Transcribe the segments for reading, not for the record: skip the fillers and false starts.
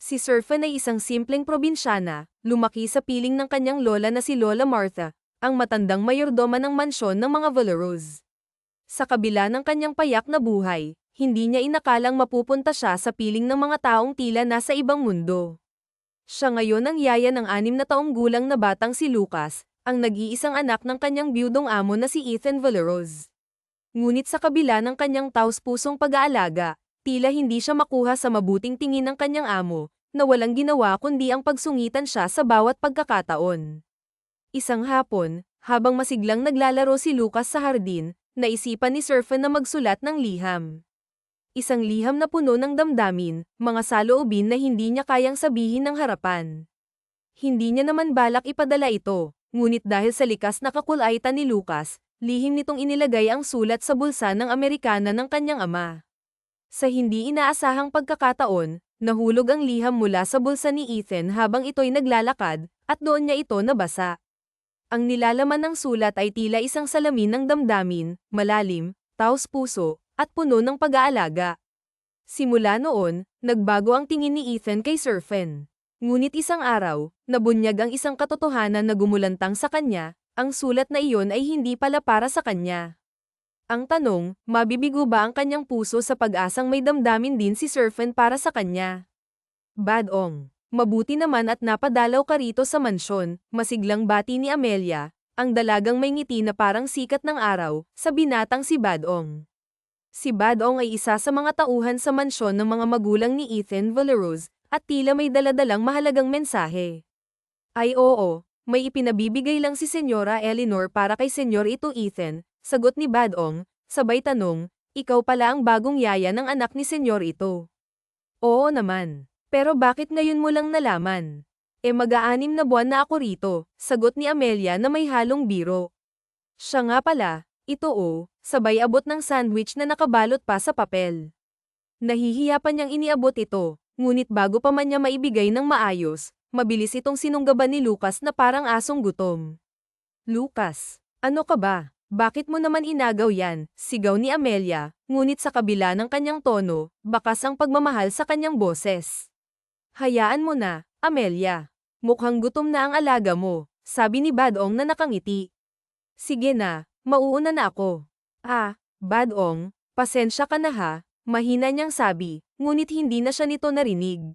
Si Surfen ay isang simpleng probinsyana, lumaki sa piling ng kanyang lola na si Lola Martha, ang matandang mayordoma ng mansyon ng mga Valeros. Sa kabila ng kanyang payak na buhay, hindi niya inakalang mapupunta siya sa piling ng mga taong tila nasa ibang mundo. Siya ngayon ang yaya ng 6 na taong gulang na batang si Lucas, ang nag-iisang anak ng kanyang biyudong amo na si Ethan Valeros. Ngunit sa kabila ng kanyang taos-pusong pag-aalaga, tila hindi siya makuha sa mabuting tingin ng kanyang amo, na walang ginawa kundi ang pagsungitan siya sa bawat pagkakataon. Isang hapon, habang masiglang naglalaro si Lucas sa hardin, naisipan ni Surfen na magsulat ng liham. Isang liham na puno ng damdamin, mga saloobin na hindi niya kayang sabihin ng harapan. Hindi niya naman balak ipadala ito, ngunit dahil sa likas na kakulaitan ni Lucas, lihim nitong inilagay ang sulat sa bulsa ng Amerikana ng kanyang ama. Sa hindi inaasahang pagkakataon, nahulog ang liham mula sa bulsa ni Ethan habang ito'y naglalakad, at doon niya ito nabasa. Ang nilalaman ng sulat ay tila isang salamin ng damdamin, malalim, taos-puso, at puno ng pag-aalaga. Simula noon, nagbago ang tingin ni Ethan kay Surfen. Ngunit isang araw, nabunyag ang isang katotohanan na gumulantang sa kanya, ang sulat na iyon ay hindi pala para sa kanya. Ang tanong, mabibigo ba ang kanyang puso sa pag-asang may damdamin din si Surfen para sa kanya? Badong. Mabuti naman at napadalaw ka rito sa mansyon, masiglang bati ni Amelia, ang dalagang may ngiti na parang sikat ng araw, sa binatang si Badong. Si Badong ay isa sa mga tauhan sa mansyon ng mga magulang ni Ethan Valeros, at tila may daladalang mahalagang mensahe. Ay oo, may ipinabibigay lang si Senyora Eleanor para kay Senyor ito Ethan, sagot ni Badong, sabay tanong, ikaw pala ang bagong yaya ng anak ni Senyor ito. Oo naman. Pero bakit ngayon mo lang nalaman? Mag-6 na buwan na ako rito, sagot ni Amelia na may halong biro. Siya nga pala, ito sabay abot ng sandwich na nakabalot pa sa papel. Nahihiya pa niyang iniabot ito, ngunit bago pa man niya maibigay ng maayos, mabilis itong sinunggaban ni Lucas na parang asong gutom. Lucas, ano ka ba? Bakit mo naman inagaw yan? Sigaw ni Amelia, ngunit sa kabila ng kanyang tono, bakas ang pagmamahal sa kanyang boses. Hayaan mo na, Amelia. Mukhang gutom na ang alaga mo, sabi ni Badong na nakangiti. Sige na, mauuna na ako. Badong, pasensya ka na ha, mahina niyang sabi, ngunit hindi na siya nito narinig.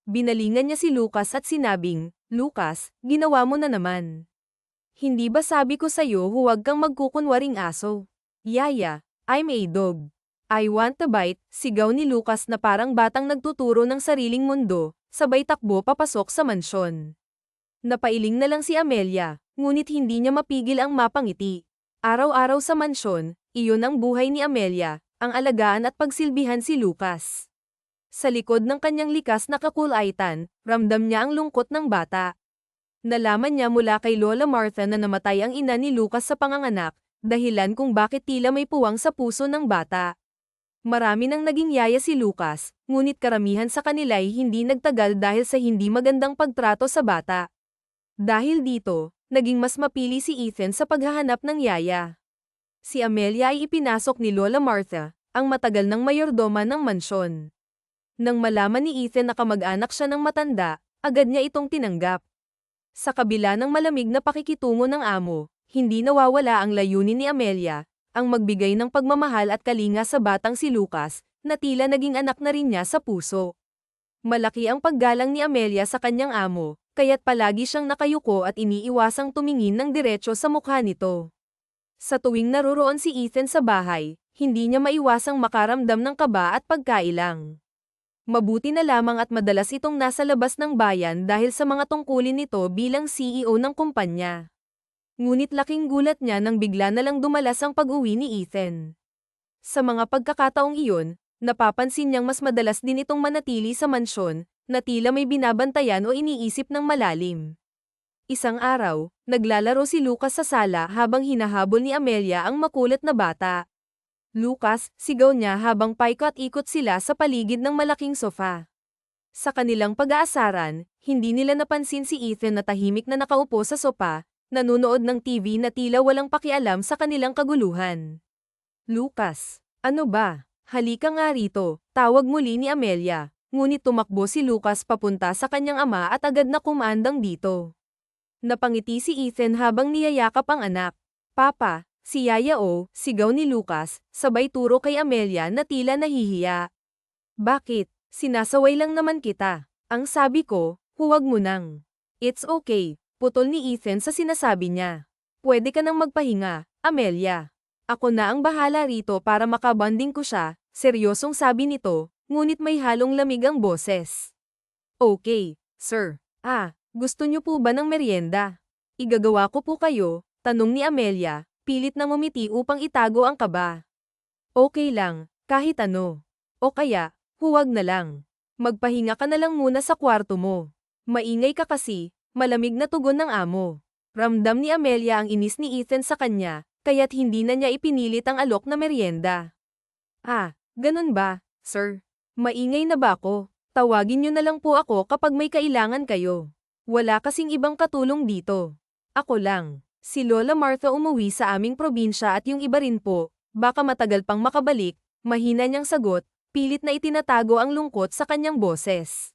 Binalingan niya si Lucas at sinabing, Lucas, ginawa mo na naman. Hindi ba sabi ko sa'yo huwag kang magkukunwaring aso? Yaya, I'm a dog. I want a bite, sigaw ni Lucas na parang batang nagtuturo ng sariling mundo, sabay takbo papasok sa mansyon. Napailing na lang si Amelia, ngunit hindi niya mapigil ang mapangiti. Araw-araw sa mansyon, iyon ang buhay ni Amelia, ang alagaan at pagsilbihan si Lucas. Sa likod ng kanyang likas na kakulaitan, ramdam niya ang lungkot ng bata. Nalaman niya mula kay Lola Martha na namatay ang ina ni Lucas sa panganganak, dahilan kung bakit tila may puwang sa puso ng bata. Marami nang naging yaya si Lucas, ngunit karamihan sa kanila ay hindi nagtagal dahil sa hindi magandang pagtrato sa bata. Dahil dito, naging mas mapili si Ethan sa paghahanap ng yaya. Si Amelia ay ipinasok ni Lola Martha, ang matagal ng mayordoma ng mansyon. Nang malaman ni Ethan na kamag-anak siya ng matanda, agad niya itong tinanggap. Sa kabila ng malamig na pakikitungo ng amo, hindi nawawala ang layunin ni Amelia, ang magbigay ng pagmamahal at kalinga sa batang si Lucas, na tila naging anak na rin niya sa puso. Malaki ang paggalang ni Amelia sa kanyang amo, kaya't palagi siyang nakayuko at iniiwasang tumingin ng diretso sa mukha nito. Sa tuwing naroroon si Ethan sa bahay, hindi niya maiwasang makaramdam ng kaba at pagkailang. Mabuti na lamang at madalas itong nasa labas ng bayan dahil sa mga tungkulin nito bilang CEO ng kumpanya. Ngunit laking gulat niya nang bigla na lang dumalas ang pag-uwi ni Ethan. Sa mga pagkakataong iyon, napapansin niyang mas madalas din itong manatili sa mansyon, na tila may binabantayan o iniisip ng malalim. Isang araw, naglalaro si Lucas sa sala habang hinahabol ni Amelia ang makulit na bata. Lucas, sigaw niya habang paikot-ikot sila sa paligid ng malaking sofa. Sa kanilang pag-aasaran, hindi nila napansin si Ethan na tahimik na nakaupo sa sofa, nanunood ng TV na tila walang pakialam sa kanilang kaguluhan. Lucas, ano ba? Halika nga rito, tawag muli ni Amelia, ngunit tumakbo si Lucas papunta sa kanyang ama at agad na kumandang dito. Napangiti si Ethan habang niyayakap ang anak. Papa, si Yaya o, sigaw ni Lucas, sabay turo kay Amelia na tila nahihiya. Bakit? Sinasaway lang naman kita. Ang sabi ko, huwag mo nang. It's okay, putol ni Ethan sa sinasabi niya. Pwede ka nang magpahinga, Amelia. Ako na ang bahala rito para makabanding ko siya, seryosong sabi nito, ngunit may halong lamig ang boses. Okay, sir. Gusto niyo po ba ng merienda? Igagawa ko po kayo, tanong ni Amelia, pilit na ngumiti upang itago ang kaba. Okay lang, kahit ano. O kaya, huwag na lang. Magpahinga ka na lang muna sa kwarto mo. Maingay ka kasi, malamig na tugon ng amo. Ramdam ni Amelia ang inis ni Ethan sa kanya, kaya't hindi na niya ipinilit ang alok na merienda. Ganun ba, sir? Maingay na ba ako? Tawagin niyo na lang po ako kapag may kailangan kayo. Wala kasing ibang katulong dito. Ako lang. Si Lola Martha umuwi sa aming probinsya at yung iba rin po, baka matagal pang makabalik, mahina niyang sagot, pilit na itinatago ang lungkot sa kanyang boses.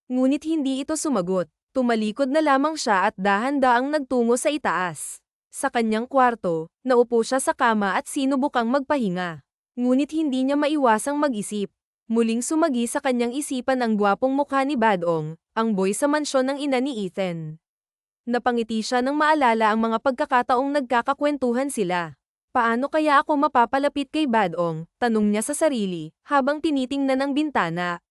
Ngunit hindi ito sumagot, tumalikod na lamang siya at dahan-daang nagtungo sa itaas. Sa kanyang kwarto, naupo siya sa kama at sinubukang magpahinga. Ngunit hindi niya maiwasang mag-isip. Muling sumagi sa kanyang isipan ang gwapong mukha ni Badong, ang boy sa mansyon ng ina ni Ethan. Napangiti siya nang maalala ang mga pagkakataong nagkakakwentuhan sila. Paano kaya ako mapapalapit kay Badong? Tanong niya sa sarili, habang tinitingnan ang bintana.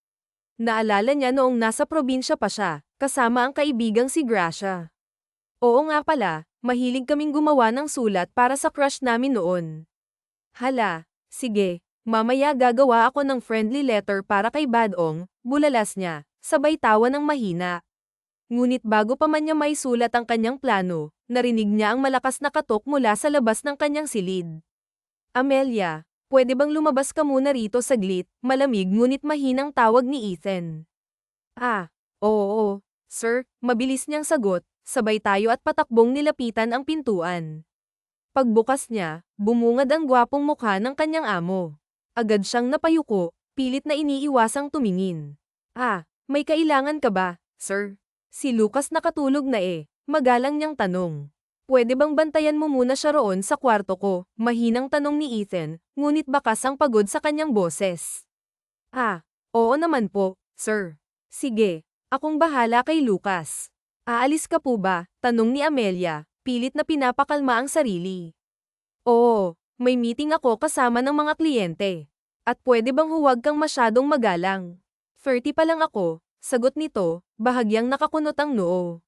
Naalala niya noong nasa probinsya pa siya, kasama ang kaibigang si Gracia. Oo nga pala, mahilig kaming gumawa ng sulat para sa crush namin noon. Hala, sige. Mamaya gagawa ako ng friendly letter para kay Badong, bulalas niya, sabay tawa ng mahina. Ngunit bago pa man niya maisulat ang kanyang plano, narinig niya ang malakas na katok mula sa labas ng kanyang silid. Amelia, pwede bang lumabas ka muna rito saglit? Malamig ngunit mahinang tawag ni Ethan. Oo, sir, mabilis niyang sagot, sabay tayo at patakbong nilapitan ang pintuan. Pagbukas niya, bumungad ang gwapong mukha ng kanyang amo. Agad siyang napayuko, pilit na iniiwasang tumingin. May kailangan ka ba, sir? Si Lucas nakatulog na magalang niyang tanong. Pwede bang bantayan mo muna siya roon sa kwarto ko? Mahinang tanong ni Ethan, ngunit bakas ang pagod sa kanyang boses. Oo naman po, sir. Sige, akong bahala kay Lucas. Aalis ka po ba? Tanong ni Amelia, pilit na pinapakalma ang sarili. Oo. May meeting ako kasama ng mga kliyente. At pwede bang huwag kang masyadong magalang? 30 pa lang ako, sagot nito, bahagyang nakakunot ang noo.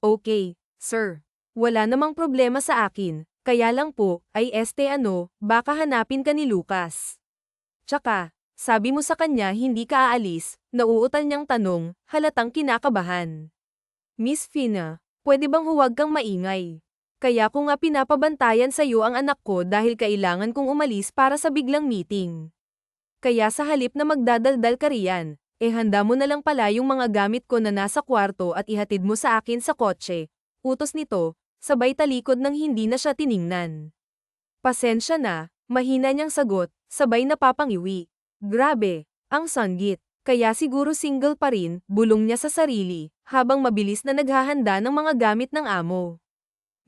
Okay, sir. Wala namang problema sa akin, kaya lang po, baka hanapin ka ni Lucas. Tsaka, sabi mo sa kanya hindi ka aalis, nauutal niyang tanong, halatang kinakabahan. Miss Fina, pwede bang huwag kang maingay? Kaya ko nga pinapabantayan sa iyo ang anak ko dahil kailangan kong umalis para sa biglang meeting. Kaya sa halip na magdadaldal ka riyan, handa mo na lang pala yung mga gamit ko na nasa kwarto at ihatid mo sa akin sa kotse. Utos nito, sabay talikod nang hindi na siya tiningnan. Pasensya na, mahina niyang sagot, sabay napapangiwi. Grabe, ang sanggit. Kaya siguro single pa rin, bulong niya sa sarili, habang mabilis na naghahanda ng mga gamit ng amo.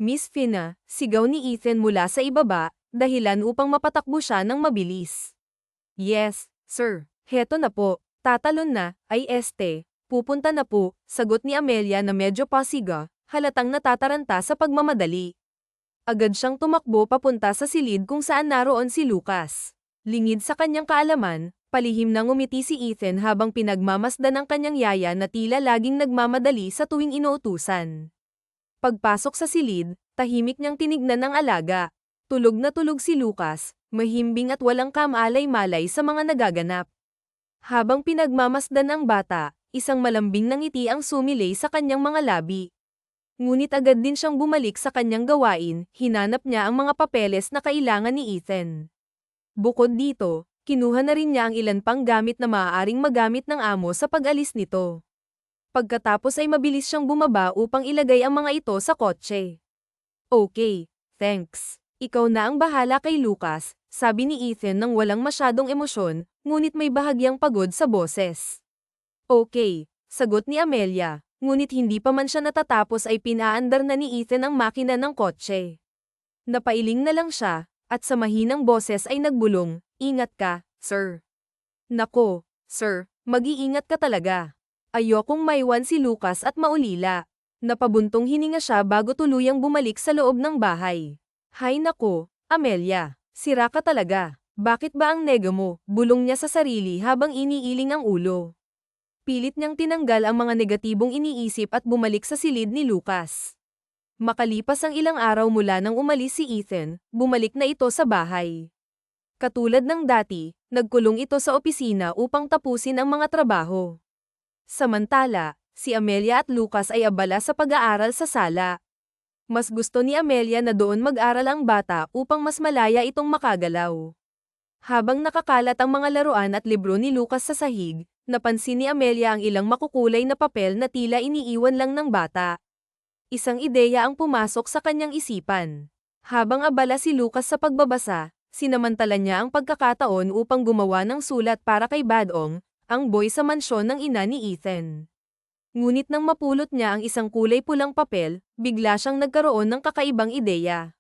Miss Fina, sigaw ni Ethan mula sa ibaba, dahilan upang mapatakbo siya ng mabilis. Yes, sir. Heto na po. Tatalon na, pupunta na po, sagot ni Amelia na medyo pasiga, halatang natataranta sa pagmamadali. Agad siyang tumakbo papunta sa silid kung saan naroon si Lucas. Lingid sa kanyang kaalaman, palihim na ngumiti si Ethan habang pinagmamasdan ng kanyang yaya na tila laging nagmamadali sa tuwing inuutusan. Pagpasok sa silid, tahimik niyang tinignan ng alaga. Tulog na tulog si Lucas, mahimbing at walang kamalay-malay sa mga nagaganap. Habang pinagmamasdan ang bata, isang malambing na ngiti ang sumilay sa kanyang mga labi. Ngunit agad din siyang bumalik sa kanyang gawain, hinanap niya ang mga papeles na kailangan ni Ethan. Bukod dito, kinuha na rin niya ang ilan pang gamit na maaaring magamit ng amo sa pag-alis nito. Pagkatapos ay mabilis siyang bumaba upang ilagay ang mga ito sa kotse. Okay, thanks. Ikaw na ang bahala kay Lucas, sabi ni Ethan nang walang masyadong emosyon, ngunit may bahagyang pagod sa boses. Okay, sagot ni Amelia, ngunit hindi pa man siya natatapos ay pinaandar na ni Ethan ang makina ng kotse. Napailing na lang siya, at sa mahinang boses ay nagbulong, "Ingat ka, sir." "Nako, sir, mag-iingat ka talaga." Ayokong maiwan si Lucas at maulila. Napabuntong hininga siya bago tuluyang bumalik sa loob ng bahay. "Hay nako, Amelia, sira ka talaga. Bakit ba ang nega mo?" Bulong niya sa sarili habang iniiling ang ulo. Pilit niyang tinanggal ang mga negatibong iniisip at bumalik sa silid ni Lucas. Makalipas ang ilang araw mula nang umalis si Ethan, bumalik na ito sa bahay. Katulad ng dati, nagkulong ito sa opisina upang tapusin ang mga trabaho. Samantala, si Amelia at Lucas ay abala sa pag-aaral sa sala. Mas gusto ni Amelia na doon mag-aral ang bata upang mas malaya itong makagalaw. Habang nakakalat ang mga laruan at libro ni Lucas sa sahig, napansin ni Amelia ang ilang makukulay na papel na tila iniiwan lang ng bata. Isang ideya ang pumasok sa kanyang isipan. Habang abala si Lucas sa pagbabasa, sinamantala niya ang pagkakataon upang gumawa ng sulat para kay Badong, ang boy sa mansyon ng ina ni Ethan. Ngunit nang mapulot niya ang isang kulay pulang papel, bigla siyang nagkaroon ng kakaibang ideya.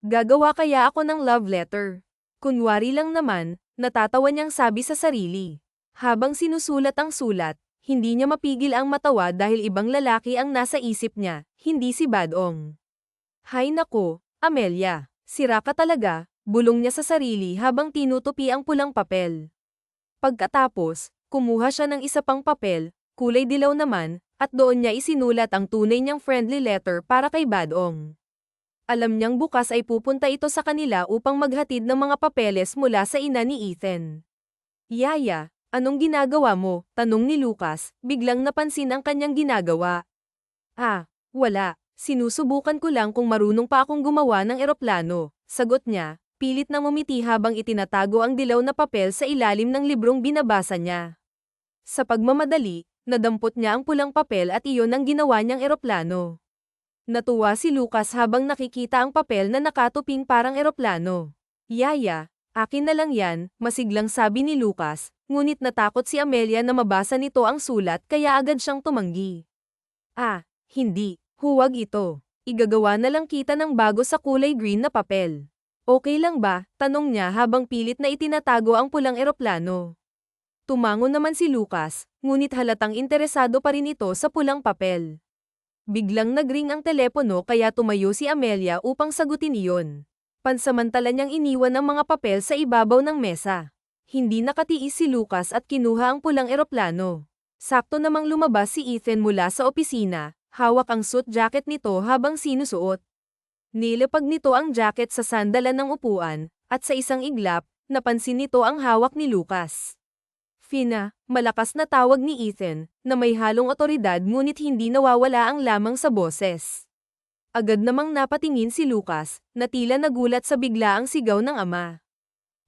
Gagawa kaya ako ng love letter? Kunwari lang naman, natatawa niyang sabi sa sarili. Habang sinusulat ang sulat, hindi niya mapigil ang matawa dahil ibang lalaki ang nasa isip niya, hindi si Badong. "Hay nako, Amelia, sira ka talaga," bulong niya sa sarili habang tinutupi ang pulang papel. Pagkatapos, kumuha siya ng isa pang papel, kulay dilaw naman, at doon niya isinulat ang tunay niyang friendly letter para kay Badong. Alam niyang bukas ay pupunta ito sa kanila upang maghatid ng mga papeles mula sa ina ni Ethan. "Yaya, anong ginagawa mo?" tanong ni Lucas, biglang napansin ang kanyang ginagawa. "Ah, wala. Sinusubukan ko lang kung marunong pa akong gumawa ng eroplano," sagot niya, pilit na ngumiti habang itinatago ang dilaw na papel sa ilalim ng librong binabasa niya. Sa pagmamadali, nadampot niya ang pulang papel at iyon ang ginawa niyang eroplano. Natuwa si Lucas habang nakikita ang papel na nakatuping parang eroplano. "Yaya, akin na lang yan," masiglang sabi ni Lucas, ngunit natakot si Amelia na mabasa nito ang sulat kaya agad siyang tumanggi. "Ah, hindi, huwag ito. Igagawa na lang kita ng bago sa kulay green na papel. Okay lang ba?" tanong niya habang pilit na itinatago ang pulang eroplano. Tumango naman si Lucas, ngunit halatang interesado pa rin ito sa pulang papel. Biglang nagring ang telepono kaya tumayo si Amelia upang sagutin iyon. Pansamantala niyang iniwan ang mga papel sa ibabaw ng mesa. Hindi nakatiis si Lucas at kinuha ang pulang eroplano. Sakto namang lumabas si Ethan mula sa opisina, hawak ang suit jacket nito habang sinusuot. Nilapag nito ang jacket sa sandalan ng upuan, at sa isang iglap, napansin nito ang hawak ni Lucas. "Fina," malakas na tawag ni Ethan, na may halong otoridad ngunit hindi nawawala ang lamang sa boses. Agad namang napatingin si Lucas, na tila nagulat sa biglaang sigaw ng ama.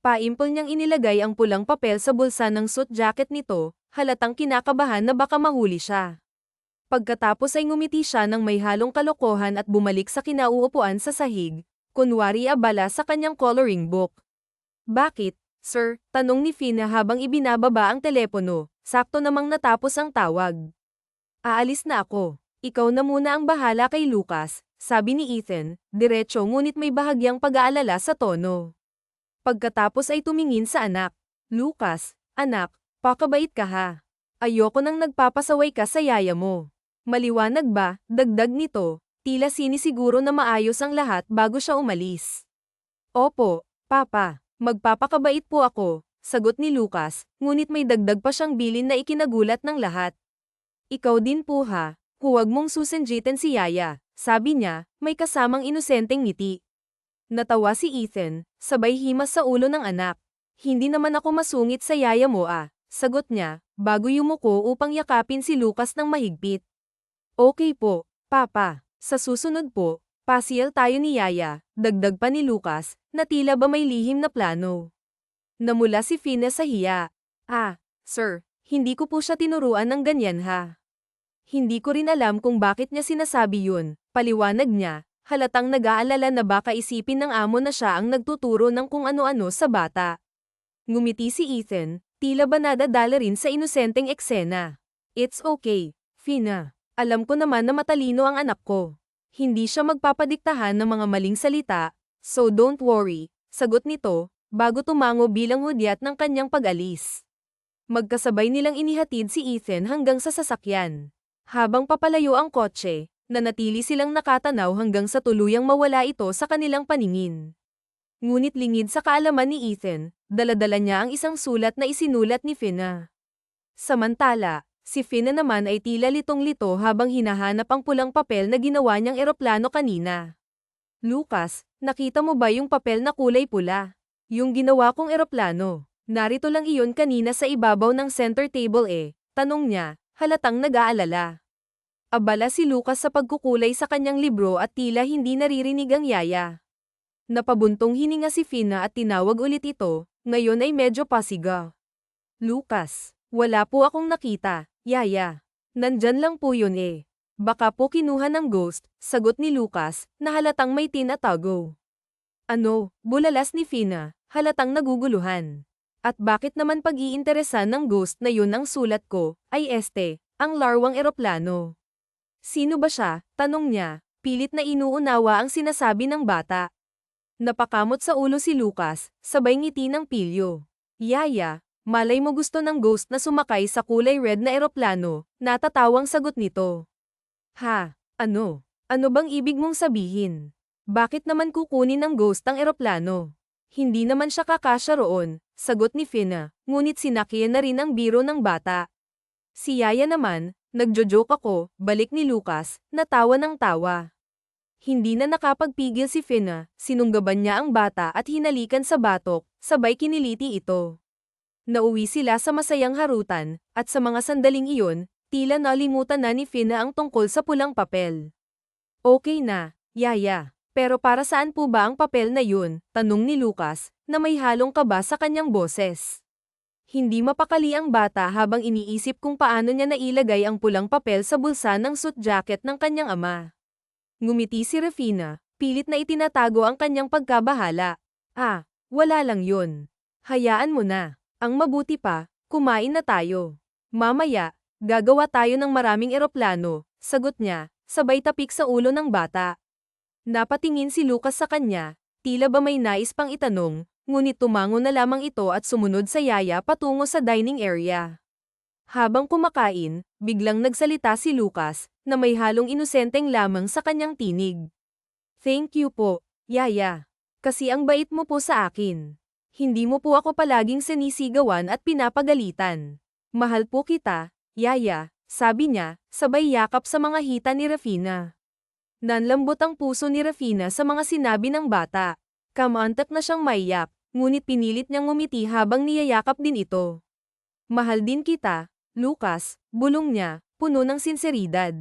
Paimpol niyang inilagay ang pulang papel sa bulsa ng suit jacket nito, halatang kinakabahan na baka mahuli siya. Pagkatapos ay ngumiti siya ng may halong kalokohan at bumalik sa kinauupuan sa sahig, kunwari abala sa kanyang coloring book. "Bakit, sir?" tanong ni Fina habang ibinababa ang telepono, sakto namang natapos ang tawag. "Aalis na ako. Ikaw na muna ang bahala kay Lucas," sabi ni Ethan, diretso ngunit may bahagyang pag-aalala sa tono. Pagkatapos ay tumingin sa anak. "Lucas, anak, pakabait ka ha. Ayoko nang nagpapasaway ka sa yaya mo. Maliwanag ba?" dagdag nito, tila sinisiguro na maayos ang lahat bago siya umalis. "Opo, Papa. Magpapakabait po ako," sagot ni Lucas, ngunit may dagdag pa siyang bilin na ikinagulat ng lahat. "Ikaw din po ha, huwag mong susenjitin si Yaya," sabi niya, may kasamang inosenteng ngiti. Natawa si Ethan, sabay himas sa ulo ng anak. "Hindi naman ako masungit sa yaya mo sagot niya, bago yumuko upang yakapin si Lucas ng mahigpit. "Okay po, Papa. Sa susunod po, pasyal tayo ni Yaya," dagdag pa ni Lucas, na tila ba may lihim na plano. Namula si Fina sa hiya. Sir, hindi ko po siya tinuruan ng ganyan ha. Hindi ko rin alam kung bakit niya sinasabi yun," paliwanag niya, halatang nag-aalala na baka isipin ng amo na siya ang nagtuturo ng kung ano-ano sa bata. Ngumiti si Ethan, tila ba nadadala rin sa inosenteng eksena. It's okay, Fina. Alam ko naman na matalino ang anak ko. Hindi siya magpapadiktahan ng mga maling salita, so don't worry, sagot nito, bago tumango bilang hudyat ng kanyang pag-alis. Magkasabay nilang inihatid si Ethan hanggang sa sasakyan. Habang papalayo ang kotse, nanatili silang nakatanaw hanggang sa tuluyang mawala ito sa kanilang paningin. Ngunit lingid sa kaalaman ni Ethan, dala-dala niya ang isang sulat na isinulat ni Fina. Samantala, si Fina naman ay tila litong-lito habang hinahanap ang pulang papel na ginawa niyang eroplano kanina. Lucas, nakita mo ba yung papel na kulay pula? Yung ginawa kong eroplano. Narito lang iyon kanina sa ibabaw ng center table tanong niya, halatang nag-aalala. Abala si Lucas sa pagkukulay sa kanyang libro at tila hindi naririnig ang yaya. Napabuntong hininga si Fina at tinawag ulit ito, ngayon ay medyo pasigaw. Lucas, wala po akong nakita, yaya. Nandyan lang po yun Baka po kinuha ng ghost, sagot ni Lucas, na halatang may tinatago. Ano, bulalas ni Fina, halatang naguguluhan. At bakit naman pag-iinteresan ng ghost na yun ang sulat ko, ay ang larwang eroplano. Sino ba siya? Tanong niya, pilit na inuunawa ang sinasabi ng bata. Napakamot sa ulo si Lucas, sabay ngiti ng pilyo. Yaya, malay mo gusto ng ghost na sumakay sa kulay red na eroplano, natatawang sagot nito. Ha, ano? Ano bang ibig mong sabihin? Bakit naman kukunin ng ghost ang eroplano? Hindi naman siya kakasya roon, sagot ni Fina, ngunit sinakyan na rin ang biro ng bata. Si Yaya naman, nagjo-joke ako, balik ni Lucas, natawa ng tawa. Hindi na nakapagpigil si Fina, sinunggaban niya ang bata at hinalikan sa batok, sabay kiniliti ito. Nauwi sila sa masayang harutan, at sa mga sandaling iyon, tila nalimutan na ni Fina ang tungkol sa pulang papel. Okay na, Yaya. Pero para saan po ba ang papel na yun? Tanong ni Lucas, na may halong kaba sa kanyang boses. Hindi mapakali ang bata habang iniisip kung paano niya nailagay ang pulang papel sa bulsa ng suit jacket ng kanyang ama. Ngumiti si Rafina, pilit na itinatago ang kanyang pagkabahala. Wala lang yun. Hayaan mo na. Ang mabuti pa, kumain na tayo. Mamaya, gagawa tayo ng maraming eroplano, sagot niya, sabay tapik sa ulo ng bata. Napatingin si Lucas sa kanya, tila ba may nais pang itanong, ngunit tumango na lamang ito at sumunod sa yaya patungo sa dining area. Habang kumakain, biglang nagsalita si Lucas, na may halong inosenteng lamang sa kanyang tinig. Thank you po, yaya. Kasi ang bait mo po sa akin. Hindi mo po ako palaging sinisigawan at pinapagalitan. Mahal po kita, yaya, sabi niya, sabay yakap sa mga hita ni Rafina. Nanlambot ang puso ni Rafina sa mga sinabi ng bata. Kamantak na siyang maiyak, ngunit pinilit niyang ngumiti habang niyayakap din ito. Mahal din kita, Lucas, bulong niya, puno ng sinseridad.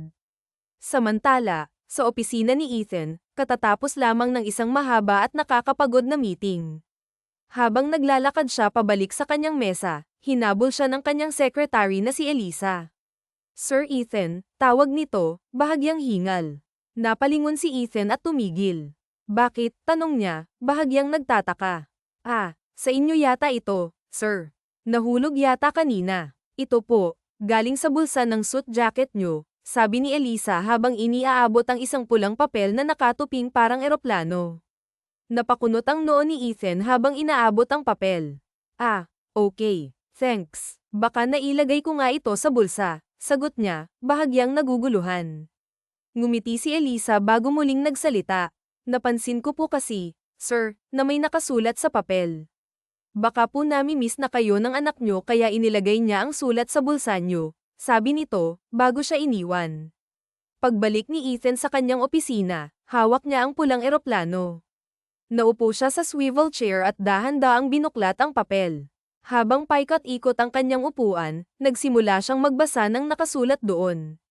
Samantala, sa opisina ni Ethan, katatapos lamang ng isang mahaba at nakakapagod na meeting. Habang naglalakad siya pabalik sa kanyang mesa, hinabol siya ng kanyang secretary na si Elisa. Sir Ethan, tawag nito, bahagyang hingal. Napalingon si Ethan at tumigil. Bakit? Tanong niya, bahagyang nagtataka. Sa inyo yata ito, sir. Nahulog yata kanina. Ito po, galing sa bulsa ng suit jacket nyo, sabi ni Elisa habang iniaabot ang isang pulang papel na nakatuping parang eroplano. Napakunot ang noo ni Ethan habang inaabot ang papel. Okay, thanks. Baka nailagay ko nga ito sa bulsa, sagot niya, bahagyang naguguluhan. Ngumiti si Elisa bago muling nagsalita. Napansin ko po kasi, sir, na may nakasulat sa papel. Baka po nami-miss na kayo ng anak nyo kaya inilagay niya ang sulat sa bulsa nyo, sabi nito, bago siya iniwan. Pagbalik ni Ethan sa kanyang opisina, hawak niya ang pulang eroplano. Naupo siya sa swivel chair at dahan-daang binuklat ang papel. Habang paikot-ikot ang kanyang upuan, nagsimula siyang magbasa ng nakasulat doon.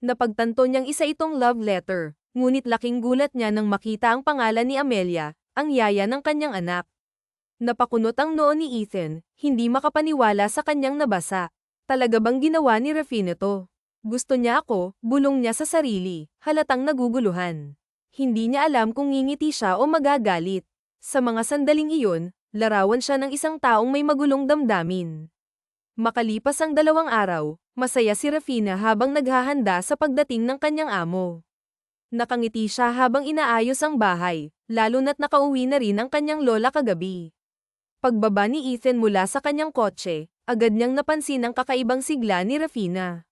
Napagtanto niyang isa itong love letter, ngunit laking gulat niya nang makita ang pangalan ni Amelia, ang yaya ng kanyang anak. Napakunot ang noo ni Ethan, hindi makapaniwala sa kanyang nabasa. Talaga bang ginawa ni Rafina to? Gusto niya ako, bulong niya sa sarili, halatang naguguluhan. Hindi niya alam kung ngingiti siya o magagalit. Sa mga sandaling iyon, larawan siya ng isang taong may magulong damdamin. Makalipas ang 2 araw, masaya si Rafina habang naghahanda sa pagdating ng kanyang amo. Nakangiti siya habang inaayos ang bahay, lalo na't nakauwi na rin ang kanyang lola kagabi. Pagbaba ni Ethan mula sa kanyang kotse, agad niyang napansin ang kakaibang sigla ni Rafina.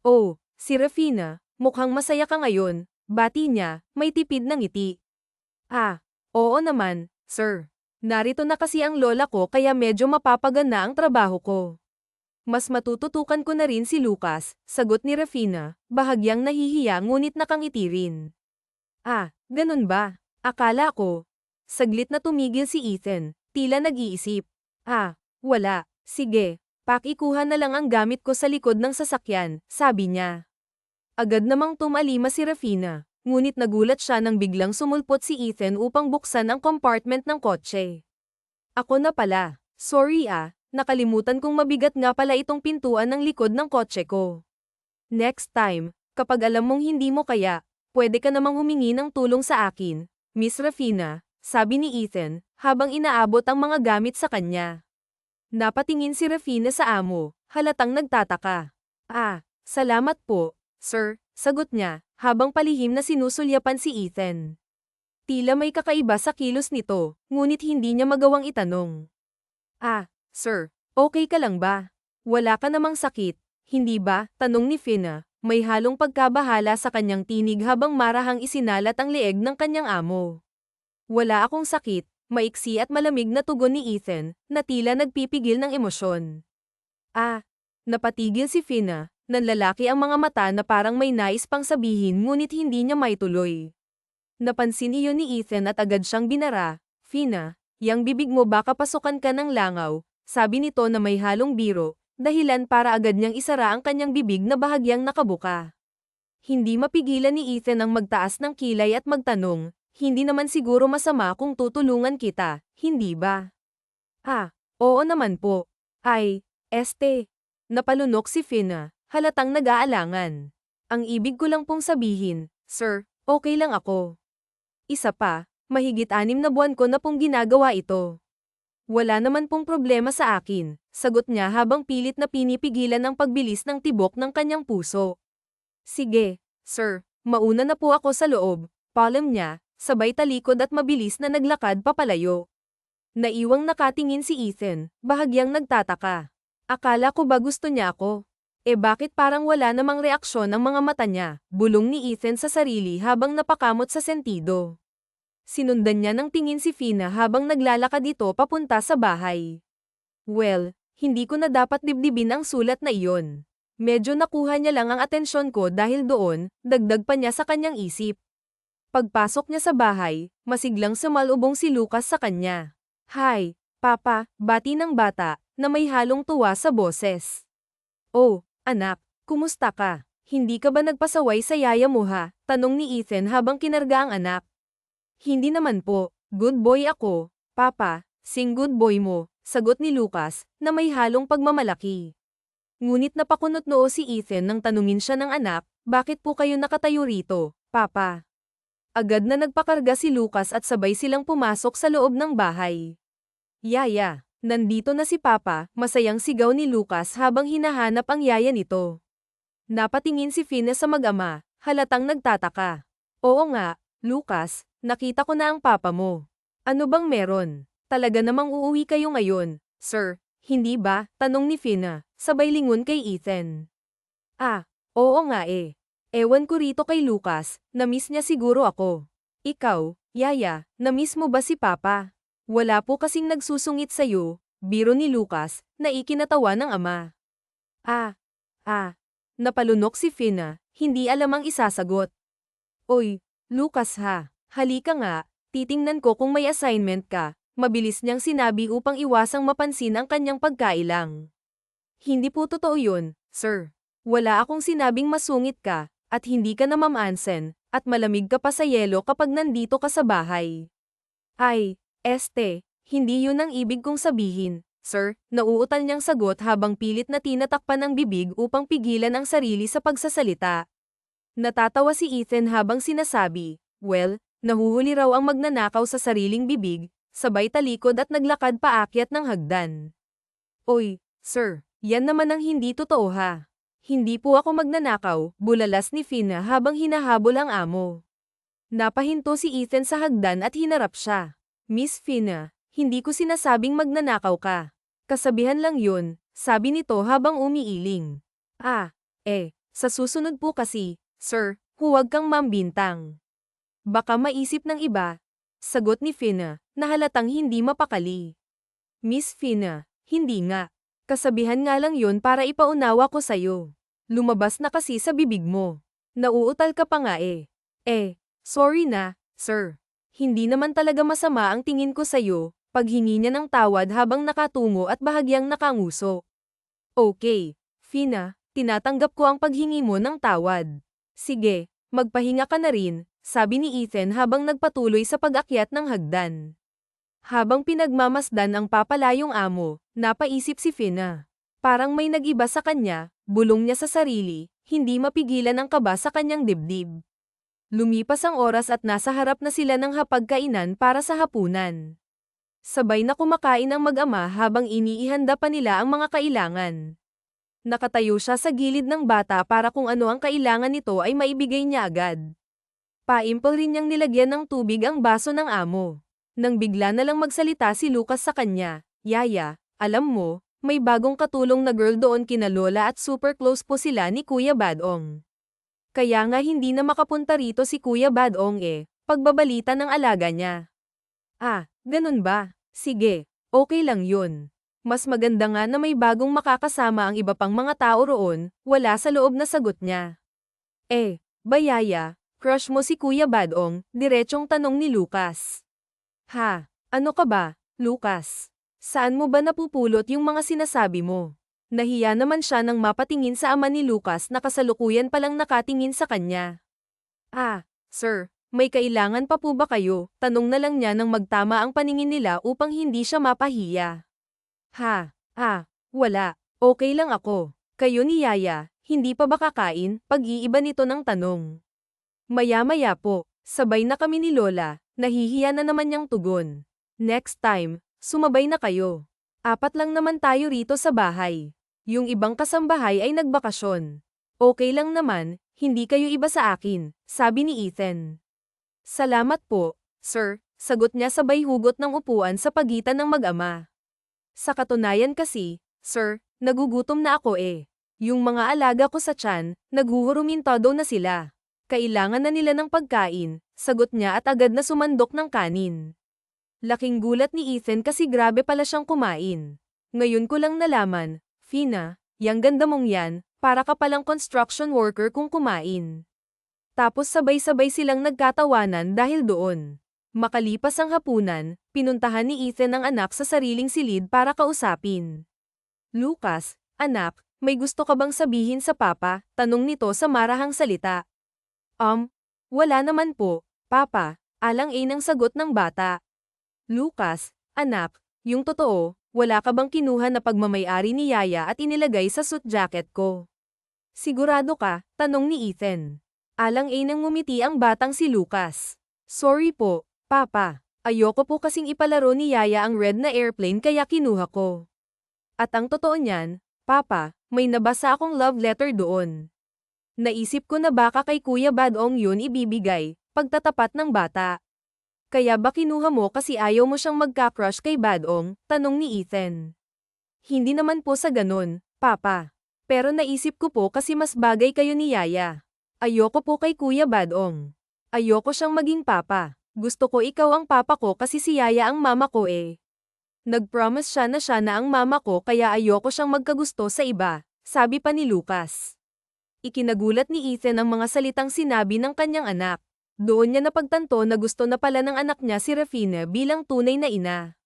Oh, si Rafina, mukhang masaya ka ngayon, bati niya, may tipid na ngiti. Ah, oo naman, sir. Narito na kasi ang lola ko kaya medyo mapapagana ang trabaho ko. Mas matututukan ko na rin si Lucas, sagot ni Rafina, bahagyang nahihiya ngunit nakangiti rin. Ah, ganun ba? Akala ko. Saglit na tumigil si Ethan, tila nag-iisip. Ah, wala, sige, pakikuha na lang ang gamit ko sa likod ng sasakyan, sabi niya. Agad namang tumalima si Rafina, ngunit nagulat siya nang biglang sumulpot si Ethan upang buksan ang compartment ng kotse. Ako na pala, sorry nakalimutan kong mabigat nga pala itong pintuan ng likod ng kotse ko. Next time, kapag alam mong hindi mo kaya, pwede ka namang humingi ng tulong sa akin, Miss Rafina, sabi ni Ethan, habang inaabot ang mga gamit sa kanya. Napatingin si Rafina sa amo, halatang nagtataka. Ah, salamat po, sir, sagot niya, habang palihim na sinusulyapan si Ethan. Tila may kakaiba sa kilos nito, ngunit hindi niya magawang itanong. Ah, sir, okay ka lang ba? Wala ka namang sakit, hindi ba? Tanong ni Fina, may halong pagkabahala sa kanyang tinig habang marahang isinalat ang leeg ng kanyang amo. Wala akong sakit, maiksi at malamig na tugon ni Ethan, na tila nagpipigil ng emosyon. Ah, napatigil si Fina, nanlalaki ang mga mata na parang may nais pang sabihin ngunit hindi niya maituloy. Napansin iyon ni Ethan at agad siyang binara. Fina, yang bibig mo baka pasukan ka ng langaw, sabi nito na may halong biro, dahilan para agad niyang isara ang kanyang bibig na bahagyang nakabuka. Hindi mapigilan ni Ethan ang magtaas ng kilay at magtanong, hindi naman siguro masama kung tutulungan kita, hindi ba? Ah, oo naman po. Ay, napalunok si Fina, halatang nag-aalangan. Ang ibig ko lang pong sabihin, sir, okay lang ako. Isa pa, mahigit 6 na buwan ko na pong ginagawa ito. Wala naman pong problema sa akin, sagot niya habang pilit na pinipigilan ang pagbilis ng tibok ng kanyang puso. Sige, sir, mauna na po ako sa loob, palem niya, sabay talikod at mabilis na naglakad papalayo. Naiwang nakatingin si Ethan, bahagyang nagtataka. Akala ko ba gusto niya ako? Bakit parang wala namang reaksyon ang mga mata niya, bulong ni Ethan sa sarili habang napakamot sa sentido. Sinundan niya ng tingin si Fina habang naglalakad ito papunta sa bahay. Well, hindi ko na dapat dibdibin ang sulat na iyon. Medyo nakuha niya lang ang atensyon ko dahil doon, dagdag pa niya sa kanyang isip. Pagpasok niya sa bahay, masiglang sumalubong si Lucas sa kanya. Hi, Papa, bati ng bata, na may halong tuwa sa boses. Oh, anak, kumusta ka? Hindi ka ba nagpasaway sa yaya mo ha? Tanong ni Ethan habang kinarga ang anak. Hindi naman po, good boy ako, Papa, sing good boy mo, sagot ni Lucas, na may halong pagmamalaki. Ngunit napakunot noo si Ethan nang tanungin siya ng anak, bakit po kayo nakatayo rito, Papa? Agad na nagpakarga si Lucas at sabay silang pumasok sa loob ng bahay. Yaya, nandito na si Papa, masayang sigaw ni Lucas habang hinahanap ang yaya nito. Napatingin si Fina sa mag-ama, halatang nagtataka. Oo nga, Lucas, nakita ko na ang papa mo. Ano bang meron? Talaga namang uuwi kayo ngayon, sir, hindi ba? Tanong ni Fina, sabay lingon kay Ethan. Ah, oo nga Ewan ko rito kay Lucas, na-miss niya siguro ako. Ikaw, yaya, na-miss mo ba si Papa? Wala po kasing nagsusungit sa'yo, biro ni Lucas, na ikinatawa ng ama. Napalunok si Fina, hindi alam ang isasagot. Oy, Lucas ha, halika nga, titingnan ko kung may assignment ka, mabilis niyang sinabi upang iwasang mapansin ang kanyang pagkailang. Hindi po totoo yun, sir. Wala akong sinabing masungit ka, at hindi ka na mamansen, at malamig ka pa sa yelo kapag nandito ka sa bahay. Ay, hindi yun ang ibig kong sabihin, sir, nauutal niyang sagot habang pilit na tinatakpan ang bibig upang pigilan ang sarili sa pagsasalita. Natatawa si Ethan habang sinasabi, Well, nahuhuli raw ang magnanakaw sa sariling bibig, sabay talikod at naglakad paakyat ng hagdan. Oy, sir, yan naman ang hindi totoo ha. Hindi po ako magnanakaw, bulalas ni Fina habang hinahabol ang amo. Napahinto si Ethan sa hagdan at hinarap siya. Miss Fina, hindi ko sinasabing magnanakaw ka. Kasabihan lang yun, sabi nito habang umiiling. Sa susunod po kasi, sir, huwag kang mambintang. Baka maisip ng iba. Sagot ni Fina, na halatang hindi mapakali. Miss Fina, hindi nga. Kasabihan nga lang yun para ipaunawa ko sa'yo. Lumabas na kasi sa bibig mo. Nauutal ka pa nga eh. Sorry na, sir. Hindi naman talaga masama ang tingin ko sa'yo, paghingi niya ng tawad habang nakatungo at bahagyang nakanguso. Okay, Fina, tinatanggap ko ang paghingi mo ng tawad. Sige, magpahinga ka na rin, sabi ni Ethan habang nagpatuloy sa pag-akyat ng hagdan. Habang pinagmamasdan ang papalayong amo, napaisip si Fina. Parang may nag-iba sa kanya, bulong niya sa sarili, hindi mapigilan ang kaba sa kanyang dibdib. Lumipas ang oras at nasa harap na sila ng hapagkainan para sa hapunan. Sabay na kumakain ang mag-ama habang iniihanda pa nila ang mga kailangan. Nakatayo siya sa gilid ng bata para kung ano ang kailangan nito ay maibigay niya agad. Paimpol rin niyang nilagyan ng tubig ang baso ng amo. Nang bigla na lang magsalita si Lucas sa kanya, Yaya, alam mo, may bagong katulong na girl doon kina Lola at super close po sila ni Kuya Badong. Kaya nga hindi na makapunta rito si Kuya Badong pagbabalita ng alaga niya. Ganun ba? Sige, okay lang yun. Mas maganda nga na may bagong makakasama ang iba pang mga tao roon, wala sa loob na sagot niya. Bayaya, crush mo si Kuya Badong, diretsong tanong ni Lucas. Ano ka ba, Lucas? Saan mo ba napupulot yung mga sinasabi mo? Nahiya naman siya nang mapatingin sa ama ni Lucas na kasalukuyan palang nakatingin sa kanya. Sir, may kailangan pa po ba kayo? Tanong na lang niya nang magtama ang paningin nila upang hindi siya mapahiya. Wala. Okay lang ako. Kayo ni Yaya, hindi pa ba kakain? Pag-iiba nito ng tanong. Maya-maya po, sabay na kami ni Lola, nahihiya na naman niyang tugon. Next time, sumabay na kayo. 4 lang naman tayo rito sa bahay. Yung ibang kasambahay ay nagbakasyon. Okay lang naman, hindi kayo iba sa akin, sabi ni Ethan. Salamat po, sir, sagot niya sabay hugot ng upuan sa pagitan ng mag-ama. Sa katunayan kasi, sir, nagugutom na ako Yung mga alaga ko sa tiyan, naghuhurumintado na sila. Kailangan na nila ng pagkain, sagot niya at agad na sumandok ng kanin. Laking gulat ni Ethan kasi grabe pala siyang kumain. Ngayon ko lang nalaman, Fina, yang ganda mong yan, para ka palang construction worker kung kumain. Tapos sabay-sabay silang nagkatawanan dahil doon. Makalipas ang hapunan, pinuntahan ni Ethan ang anak sa sariling silid para kausapin. Lucas, anak, may gusto ka bang sabihin sa papa? Tanong nito sa marahang salita. Wala naman po, papa, alang ng sagot ng bata. Lucas, anak, yung totoo, wala ka bang kinuha na pagmamayari ni Yaya at inilagay sa suit jacket ko? Sigurado ka? Tanong ni Ethan. Alang nang ngumiti ang batang si Lucas. Sorry po, papa. Ayoko po kasing ipalaro ni Yaya ang red na airplane kaya kinuha ko. At ang totoo niyan, papa, may nabasa akong love letter doon. Naisip ko na baka kay Kuya Badong yun ibibigay, pagtatapat ng bata. Kaya ba kinuha mo kasi ayaw mo siyang magka-crush kay Badong? Tanong ni Ethan. Hindi naman po sa ganun, papa. Pero naisip ko po kasi mas bagay kayo ni Yaya. Ayoko po kay Kuya Badong. Ayoko siyang maging papa. Gusto ko ikaw ang papa ko kasi si Yaya ang mama ko Nag-promise siya na ang mama ko kaya ayoko siyang magkagusto sa iba, sabi pa ni Lucas. Ikinagulat ni Ethan ang mga salitang sinabi ng kanyang anak. Doon niya napagtanto na gusto na pala ng anak niya si Rafina bilang tunay na ina.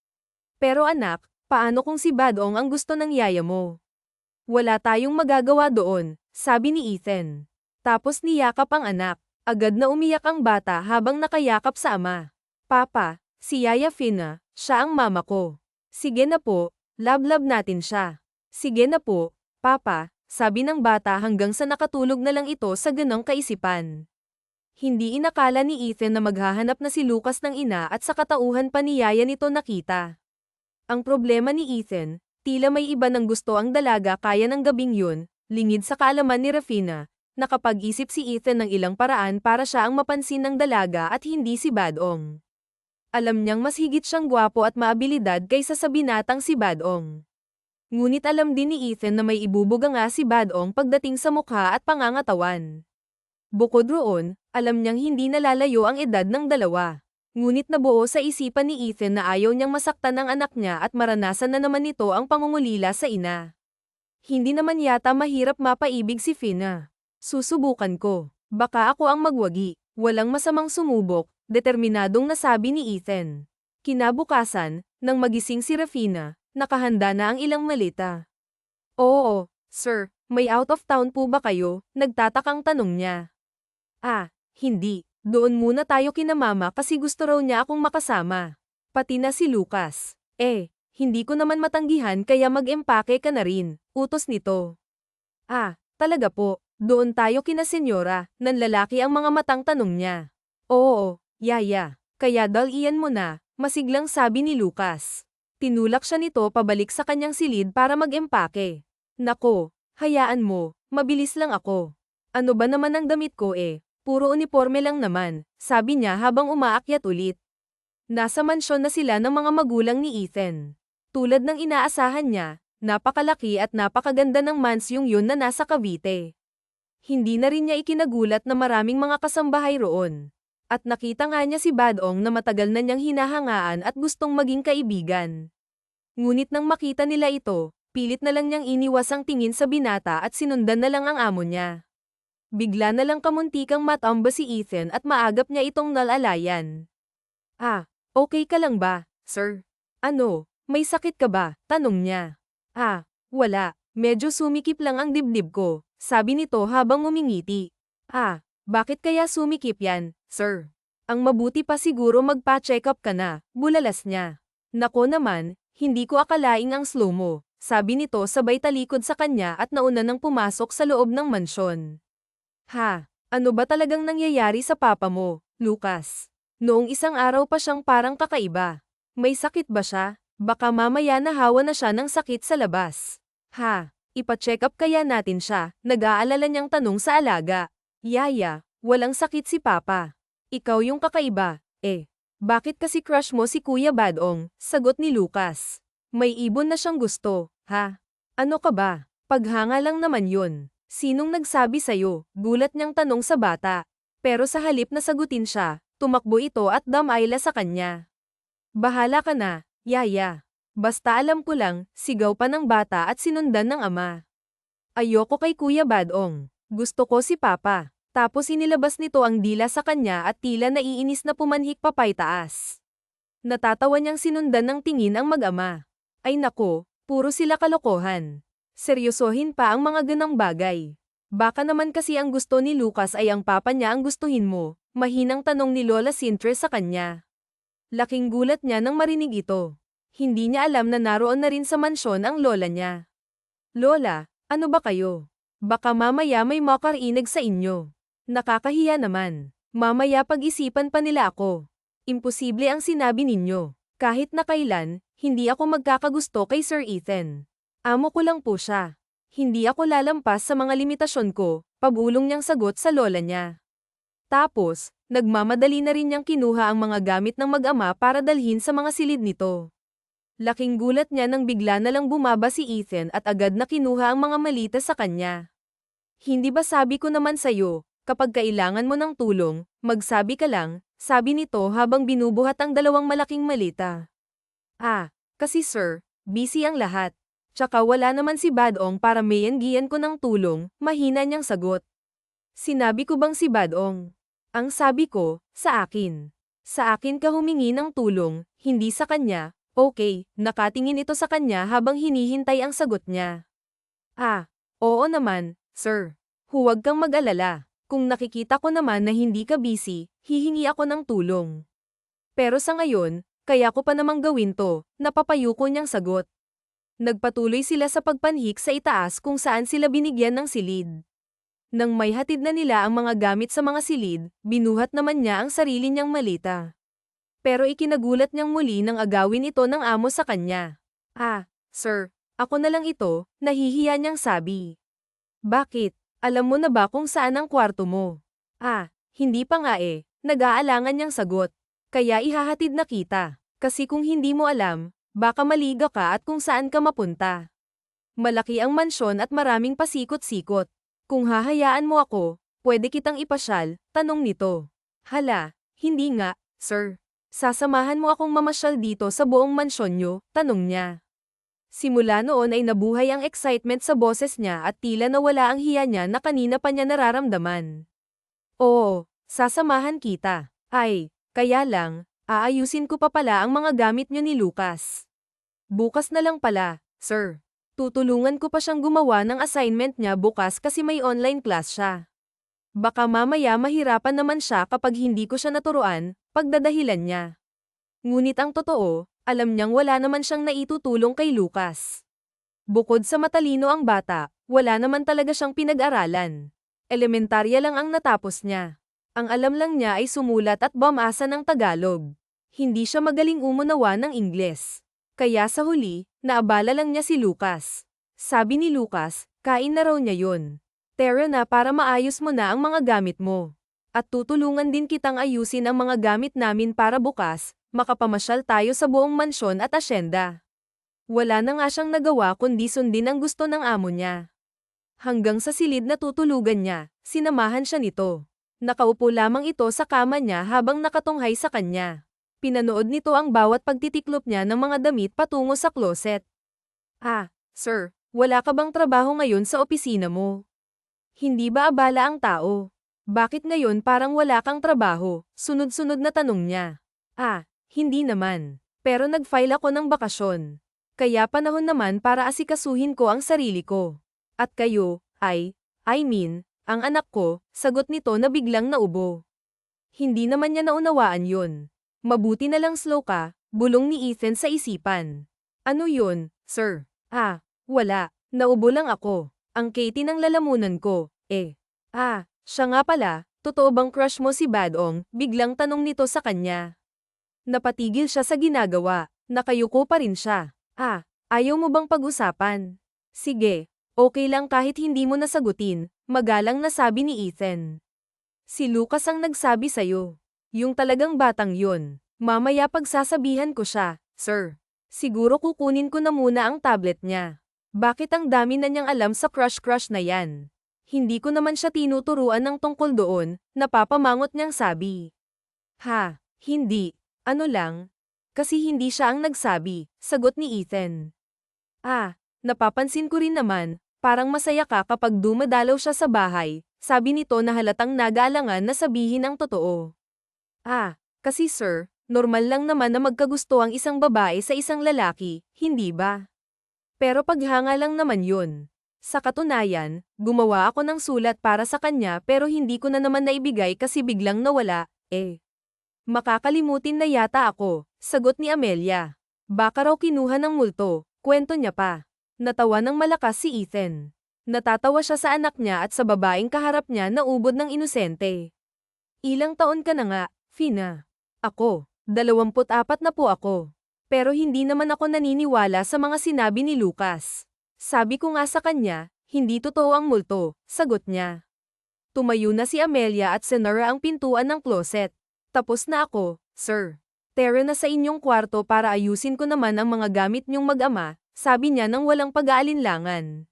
Pero anak, paano kung si Badong ang gusto ng yaya mo? Wala tayong magagawa doon, sabi ni Ethan. Tapos niyakap ang anak. Agad na umiyak ang bata habang nakayakap sa ama. Papa, si Yaya Fina, siya ang mama ko. Sige na po, love-love natin siya. Sige na po, papa, sabi ng bata hanggang sa nakatulog na lang ito sa ganong kaisipan. Hindi inakala ni Ethan na maghahanap na si Lucas ng ina at sa katauhan pa ni Yaya nito nakita. Ang problema ni Ethan, tila may iba ng gusto ang dalaga kaya ng gabing yun, lingid sa kaalaman ni Rafina. Nakapag-isip si Ethan ng ilang paraan para siya ang mapansin ng dalaga at hindi si Badong. Alam niyang mas higit siyang gwapo at maabilidad kaysa sa binatang si Badong. Ngunit alam din ni Ethan na may ibubuga nga si Badong pagdating sa mukha at pangangatawan. Bukod roon, alam niyang hindi nalalayo ang edad ng dalawa. Ngunit nabuo sa isipan ni Ethan na ayaw niyang masaktan ang anak niya at maranasan na naman nito ang pangungulila sa ina. Hindi naman yata mahirap mapaibig si Fina. Susubukan ko. Baka ako ang magwagi. Walang masamang sumubok, determinadong nasabi ni Ethan. Kinabukasan, nang magising si Rafina, nakahanda na ang ilang malita. Oo, sir, may out of town po ba kayo? Nagtatakang tanong niya. Ah, hindi. Doon muna tayo kina mama kasi gusto raw niya akong makasama. Pati na si Lucas. Hindi ko naman matanggihan kaya mag-empake ka na rin, utos nito. Ah, talaga po. Doon tayo kina senyora, nanlalaki ang mga matang tanong niya. Oo, yaya. Kaya dalian mo na, masiglang sabi ni Lucas. Tinulak siya nito pabalik sa kanyang silid para mag-empake. Nako, hayaan mo, mabilis lang ako. Ano ba naman ang damit ko Puro uniforme lang naman, sabi niya habang umaakyat ulit. Nasa mansyon na sila ng mga magulang ni Ethan. Tulad ng inaasahan niya, napakalaki at napakaganda ng mansyong yun na nasa Cavite. Hindi na rin niya ikinagulat na maraming mga kasambahay roon. At nakita nga niya si Badong na matagal na niyang hinahangaan at gustong maging kaibigan. Ngunit nang makita nila ito, pilit na lang niyang iniwas ang tingin sa binata at sinundan na lang ang amo niya. Bigla na lang kamuntikang matamba si Ethan at maagap niya itong nalalayan. Ah, okay ka lang ba, sir? Ano, may sakit ka ba? Tanong niya. Ah, wala, medyo sumikip lang ang dibdib ko. Sabi nito habang ngumingiti. Ah, bakit kaya sumikip yan, sir? Ang mabuti pa siguro magpa-check up ka na, bulalas niya. Nako naman, hindi ko akalaing ang slow mo, sabi nito sabay talikod sa kanya at nauna nang pumasok sa loob ng mansyon. Ha, ano ba talagang nangyayari sa papa mo, Lucas? Noong isang araw pa siyang parang kakaiba. May sakit ba siya? Baka mamaya nahawa na siya ng sakit sa labas. Ha? Ipa-check up kaya natin siya, nag-aalala niyang tanong sa alaga. Yaya, walang sakit si Papa. Ikaw yung kakaiba, Bakit kasi crush mo si Kuya Badong? Sagot ni Lucas. May ibon na siyang gusto, ha? Ano ka ba? Paghanga lang naman yun. Sinong nagsabi sa'yo? Gulat niyang tanong sa bata. Pero sa halip na sagutin siya, tumakbo ito at damayla sa kanya. Bahala ka na, Yaya. Basta alam ko lang, sigaw pa ng bata at sinundan ng ama. Ayoko kay Kuya Badong. Gusto ko si Papa. Tapos inilabas nito ang dila sa kanya at tila naiinis na pumanhik papay taas. Natatawa niyang sinundan ng tingin ang mag-ama. Ay nako, puro sila kalokohan. Seryosohin pa ang mga ganang bagay. Baka naman kasi ang gusto ni Lucas ay ang papa niya ang gustuhin mo, mahinang tanong ni Lola Cintre sa kanya. Laking gulat niya nang marinig ito. Hindi niya alam na naroon na rin sa mansyon ang lola niya. Lola, ano ba kayo? Baka mamaya may makarinig sa inyo. Nakakahiya naman. Mamaya pag-isipan pa nila ako. Imposible ang sinabi ninyo. Kahit na kailan, hindi ako magkakagusto kay Sir Ethan. Amo ko lang po siya. Hindi ako lalampas sa mga limitasyon ko, pabulong niyang sagot sa lola niya. Tapos, nagmamadali na rin niyang kinuha ang mga gamit ng mag-ama para dalhin sa mga silid nito. Laking gulat niya nang bigla na lang bumaba si Ethan at agad na kinuha ang mga malita sa kanya. Hindi ba sabi ko naman sa'yo, kapag kailangan mo ng tulong, magsabi ka lang, sabi nito habang binubuhat ang dalawang malaking malita. Ah, kasi sir, busy ang lahat. Tsaka wala naman si Badong para mayengiyan ko ng tulong, mahina niyang sagot. Sinabi ko bang si Badong? Ang sabi ko, sa akin. Sa akin ka humingi ng tulong, hindi sa kanya. Okay, nakatingin ito sa kanya habang hinihintay ang sagot niya. Ah, oo naman, sir. Huwag kang mag-alala. Kung nakikita ko naman na hindi ka busy, hihingi ako ng tulong. Pero sa ngayon, kaya ko pa namang gawin to, napapayuko niyang sagot. Nagpatuloy sila sa pagpanhik sa itaas kung saan sila binigyan ng silid. Nang may hatid na nila ang mga gamit sa mga silid, binuhat naman niya ang sarili niyang malita. Pero ikinagulat niyang muli nang agawin ito ng amo sa kanya. Ah, sir, ako na lang ito, nahihiya niyang sabi. Bakit? Alam mo na ba kung saan ang kwarto mo? Ah, hindi pa nga eh, nag-aalangan niyang sagot. Kaya ihahatid na kita. Kasi kung hindi mo alam, baka maliga ka at kung saan ka mapunta. Malaki ang mansyon at maraming pasikot-sikot. Kung hahayaan mo ako, pwede kitang ipasyal, tanong nito. Hala, hindi nga, sir. Sasamahan mo akong mamasyal dito sa buong mansyon niyo, tanong niya. Simula noon ay nabuhay ang excitement sa boses niya at tila nawala ang hiya niya na kanina pa niya nararamdaman. Oo, sasamahan kita. Ay, kaya lang, aayusin ko pa pala ang mga gamit niyo ni Lucas. Bukas na lang pala, sir. Tutulungan ko pa siyang gumawa ng assignment niya bukas kasi may online class siya. Baka mamaya mahirapan naman siya kapag hindi ko siya naturuan, pagdadahilan niya. Ngunit ang totoo, alam niyang wala naman siyang naitutulong kay Lucas. Bukod sa matalino ang bata, wala naman talaga siyang pinag-aralan. Elementarya lang ang natapos niya. Ang alam lang niya ay sumulat at bumasa ng Tagalog. Hindi siya magaling umunawa ng Ingles. Kaya sa huli, naabala lang niya si Lucas. Sabi ni Lucas, kain na raw niya yun. Tara na para maayos mo na ang mga gamit mo. At tutulungan din kitang ayusin ang mga gamit namin para bukas, makapamasyal tayo sa buong mansyon at asyenda. Wala na nga siyang nagawa kundi sundin ang gusto ng amo niya. Hanggang sa silid na tutulugan niya, sinamahan siya nito. Nakaupo lamang ito sa kama niya habang nakatunghay sa kanya. Pinanood nito ang bawat pagtitiklop niya ng mga damit patungo sa closet. Ah, sir, wala ka bang trabaho ngayon sa opisina mo? Hindi ba abala ang tao? Bakit ngayon parang wala kang trabaho? Sunod-sunod na tanong niya. Ah, hindi naman. Pero nag-file ako ng bakasyon. Kaya panahon naman para asikasuhin ko ang sarili ko. At kayo, I mean, ang anak ko, sagot nito na biglang naubo. Hindi naman niya naunawaan yun. Mabuti na lang slow ka, bulong ni Ethan sa isipan. Ano yun, sir? Ah, wala. Naubo lang ako. Ang Katie ng lalamunan ko, eh. Ah, siya nga pala, totoo bang crush mo si Badong? Biglang tanong nito sa kanya. Napatigil siya sa ginagawa. Nakayuko pa rin siya. Ah, ayaw mo bang pag-usapan? Sige, okay lang kahit hindi mo nasagutin, magalang na sabi ni Ethan. Si Lucas ang nagsabi sa'yo. Yung talagang batang yun. Mamaya pagsasabihan ko siya, sir. Siguro kukunin ko na muna ang tablet niya. Bakit ang dami na niyang alam sa crush-crush na yan? Hindi ko naman siya tinuturuan ng tungkol doon, napapamangot niyang sabi. Ha, hindi. Ano lang? Kasi hindi siya ang nagsabi, sagot ni Ethan. Ah, napapansin ko rin naman, parang masaya ka kapag dumadalaw siya sa bahay, sabi nito na halatang nag-aalangan na sabihin ang totoo. Ah, kasi sir, normal lang naman na magkagusto ang isang babae sa isang lalaki, hindi ba? Pero paghanga lang naman yun. Sa katunayan, gumawa ako ng sulat para sa kanya pero hindi ko na naman naibigay kasi biglang nawala, eh. Makakalimutin na yata ako, sagot ni Amelia. Baka raw kinuha ng multo, kwento niya pa. Natawa ng malakas si Ethan. Natatawa siya sa anak niya at sa babaeng kaharap niya na ubod ng inosente. Ilang taon ka na nga, Fina? Ako, 24 na po ako. Pero hindi naman ako naniniwala sa mga sinabi ni Lucas. Sabi ko nga sa kanya, hindi totoo ang multo, sagot niya. Tumayo na si Amelia at sinara ang pintuan ng closet. Tapos na ako, sir. Tara na sa inyong kwarto para ayusin ko naman ang mga gamit niyong mag-ama, sabi niya nang walang pag-aalinlangan.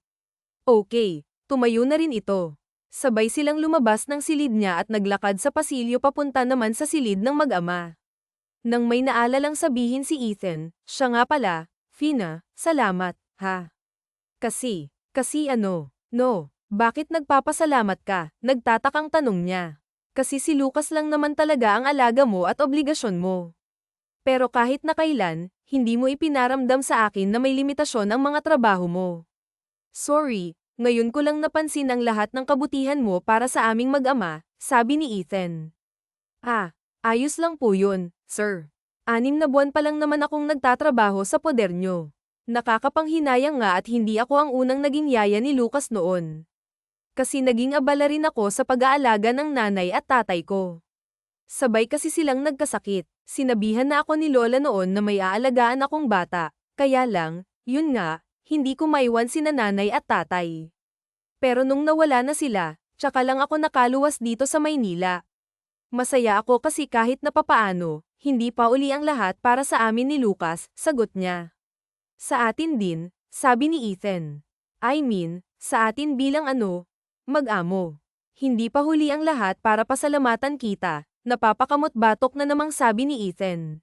Okay, tumayo na rin ito. Sabay silang lumabas ng silid niya at naglakad sa pasilyo papunta naman sa silid ng mag-ama. Nang may naalalang sabihin si Ethan, siya nga pala, Fina, salamat, ha? Kasi ano, no, bakit nagpapasalamat ka? Nagtatakang tanong niya. Kasi si Lucas lang naman talaga ang alaga mo at obligasyon mo. Pero kahit na kailan, hindi mo ipinaramdam sa akin na may limitasyon ang mga trabaho mo. Sorry, ngayon ko lang napansin ang lahat ng kabutihan mo para sa aming mag-ama, sabi ni Ethan. Ah, ayos lang po yun, sir. 6 na buwan pa lang naman akong nagtatrabaho sa poder nyo. Nakakapanghinayang nga at hindi ako ang unang naging yaya ni Lucas noon. Kasi naging abala rin ako sa pag-aalaga ng nanay at tatay ko. Sabay kasi silang nagkasakit. Sinabihan na ako ni Lola noon na may aalagaan akong bata. Kaya lang, yun nga, hindi ko maiwan sina nanay at tatay. Pero nung nawala na sila, tsaka lang ako nakaluwas dito sa Maynila. Masaya ako kasi kahit na papaano, hindi pa uli ang lahat para sa amin ni Lucas, sagot niya. Sa atin din, sabi ni Ethan. I mean, sa atin bilang mag-amo. Hindi pa huli ang lahat para pasalamatan kita, napapakamot batok na namang sabi ni Ethan.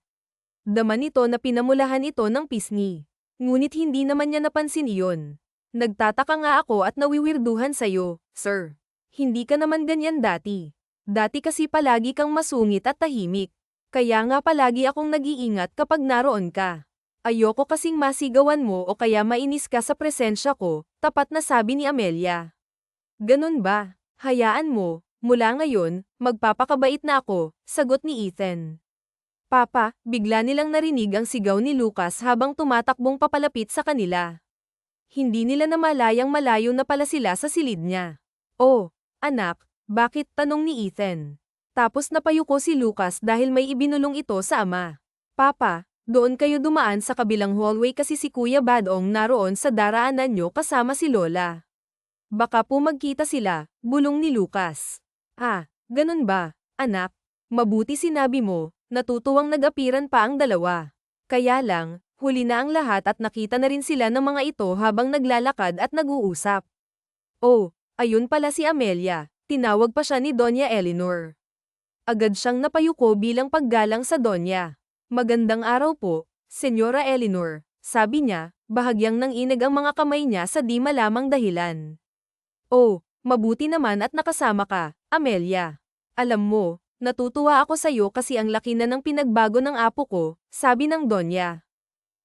Daman ito na pinamulahan ito ng pisngi. Ngunit hindi naman niya napansin iyon. Nagtataka nga ako at nawiwirduhan sa'yo, sir. Hindi ka naman ganyan dati. Dati kasi palagi kang masungit at tahimik. Kaya nga palagi akong nag-iingat kapag naroon ka. Ayoko kasing masigawan mo o kaya mainis ka sa presensya ko, tapat na sabi ni Amelia. Ganun ba? Hayaan mo, mula ngayon, magpapakabait na ako, sagot ni Ethan. Papa, bigla nilang narinig ang sigaw ni Lucas habang tumatakbong papalapit sa kanila. Hindi nila namalayang malayo na pala sila sa silid niya. Oh, anak, bakit? Tanong ni Ethan. Tapos napayuko si Lucas dahil may ibinulong ito sa ama. Papa, doon kayo dumaan sa kabilang hallway kasi si Kuya Badong naroon sa daraanan nyo kasama si Lola. Baka po magkita sila, bulong ni Lucas. Ah, ganun ba, anak? Mabuti sinabi mo, natutuwang nag-apiran pa ang dalawa. Kaya lang, huli na ang lahat at nakita na rin sila ng mga ito habang naglalakad at nag-uusap. Oh, ayun pala si Amelia, tinawag pa siya ni Doña Eleanor. Agad siyang napayuko bilang paggalang sa Doña. Magandang araw po, Senyora Eleanor, sabi niya, bahagyang nanginig ang mga kamay niya sa di malamang dahilan. Oh, mabuti naman at nakasama ka, Amelia. Alam mo, natutuwa ako sa iyo kasi ang laki na ng pinagbago ng apo ko, sabi ng Donya.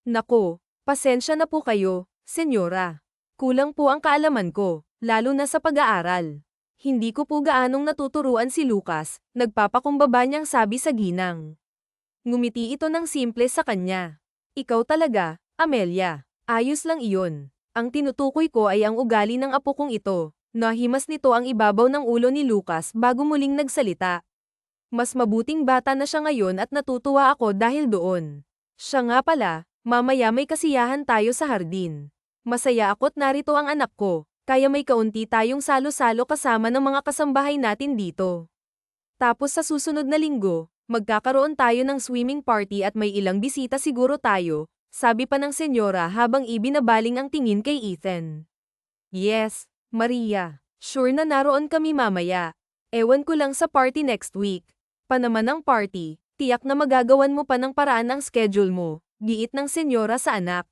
Nako, pasensya na po kayo, Senyora. Kulang po ang kaalaman ko, lalo na sa pag-aaral. Hindi ko po gaanong natuturuan si Lucas, nagpapakumbaba niyang sabi sa ginang. Ngumiti ito ng simple sa kanya. Ikaw talaga, Amelia. Ayos lang iyon. Ang tinutukoy ko ay ang ugali ng apo kong ito. Nahimas nito ang ibabaw ng ulo ni Lucas bago muling nagsalita. Mas mabuting bata na siya ngayon at natutuwa ako dahil doon. Siya nga pala, mamaya may kasiyahan tayo sa hardin. Masaya ako't narito ang anak ko, kaya may kaunti tayong salo-salo kasama ng mga kasambahay natin dito. Tapos sa susunod na linggo, magkakaroon tayo ng swimming party at may ilang bisita siguro tayo, sabi pa ng senyora habang ibinabaling ang tingin kay Ethan. Yes, Maria. Sure na naroon kami mamaya. Ewan ko lang sa party next week. Panaman ng party, tiyak na magagawan mo pa ng paraan ang schedule mo, giit ng senyora sa anak.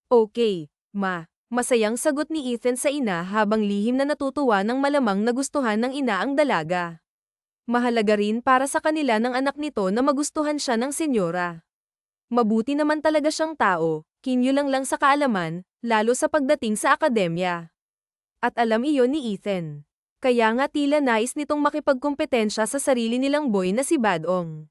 Okay, ma. Masayang sagot ni Ethan sa ina habang lihim na natutuwa ng malamang nagustuhan ng ina ang dalaga. Mahalaga rin para sa kanila ng anak nito na magustuhan siya ng senyora. Mabuti naman talaga siyang tao, kinyulang lang sa kaalaman, lalo sa pagdating sa akademya. At alam iyon ni Ethan. Kaya nga tila nais nitong makipagkompetensya sa sarili nilang boy na si Badong.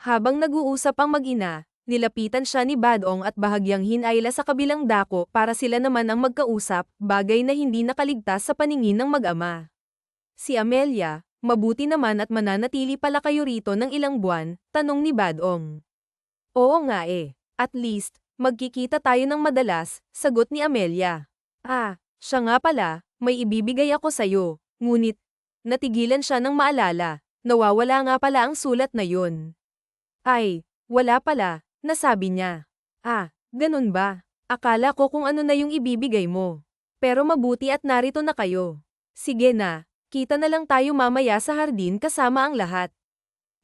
Habang nag-uusap ang mag-ina, nilapitan siya ni Badong at bahagyang hinayla sa kabilang dako para sila naman ang magkausap, bagay na hindi nakaligtas sa paningin ng mag-ama. Si Amelia, mabuti naman at mananatili pala kayo rito ng ilang buwan, tanong ni Badong. Oo nga eh. At least, magkikita tayo ng madalas, sagot ni Amelia. Ah, siya nga pala, may ibibigay ako sa'yo. Ngunit, natigilan siya nang maalala, nawawala nga pala ang sulat na yun. Ay, wala pala, nasabi niya. Ah, ganun ba? Akala ko kung ano na yung ibibigay mo. Pero mabuti at narito na kayo. Sige na, kita na lang tayo mamaya sa hardin kasama ang lahat.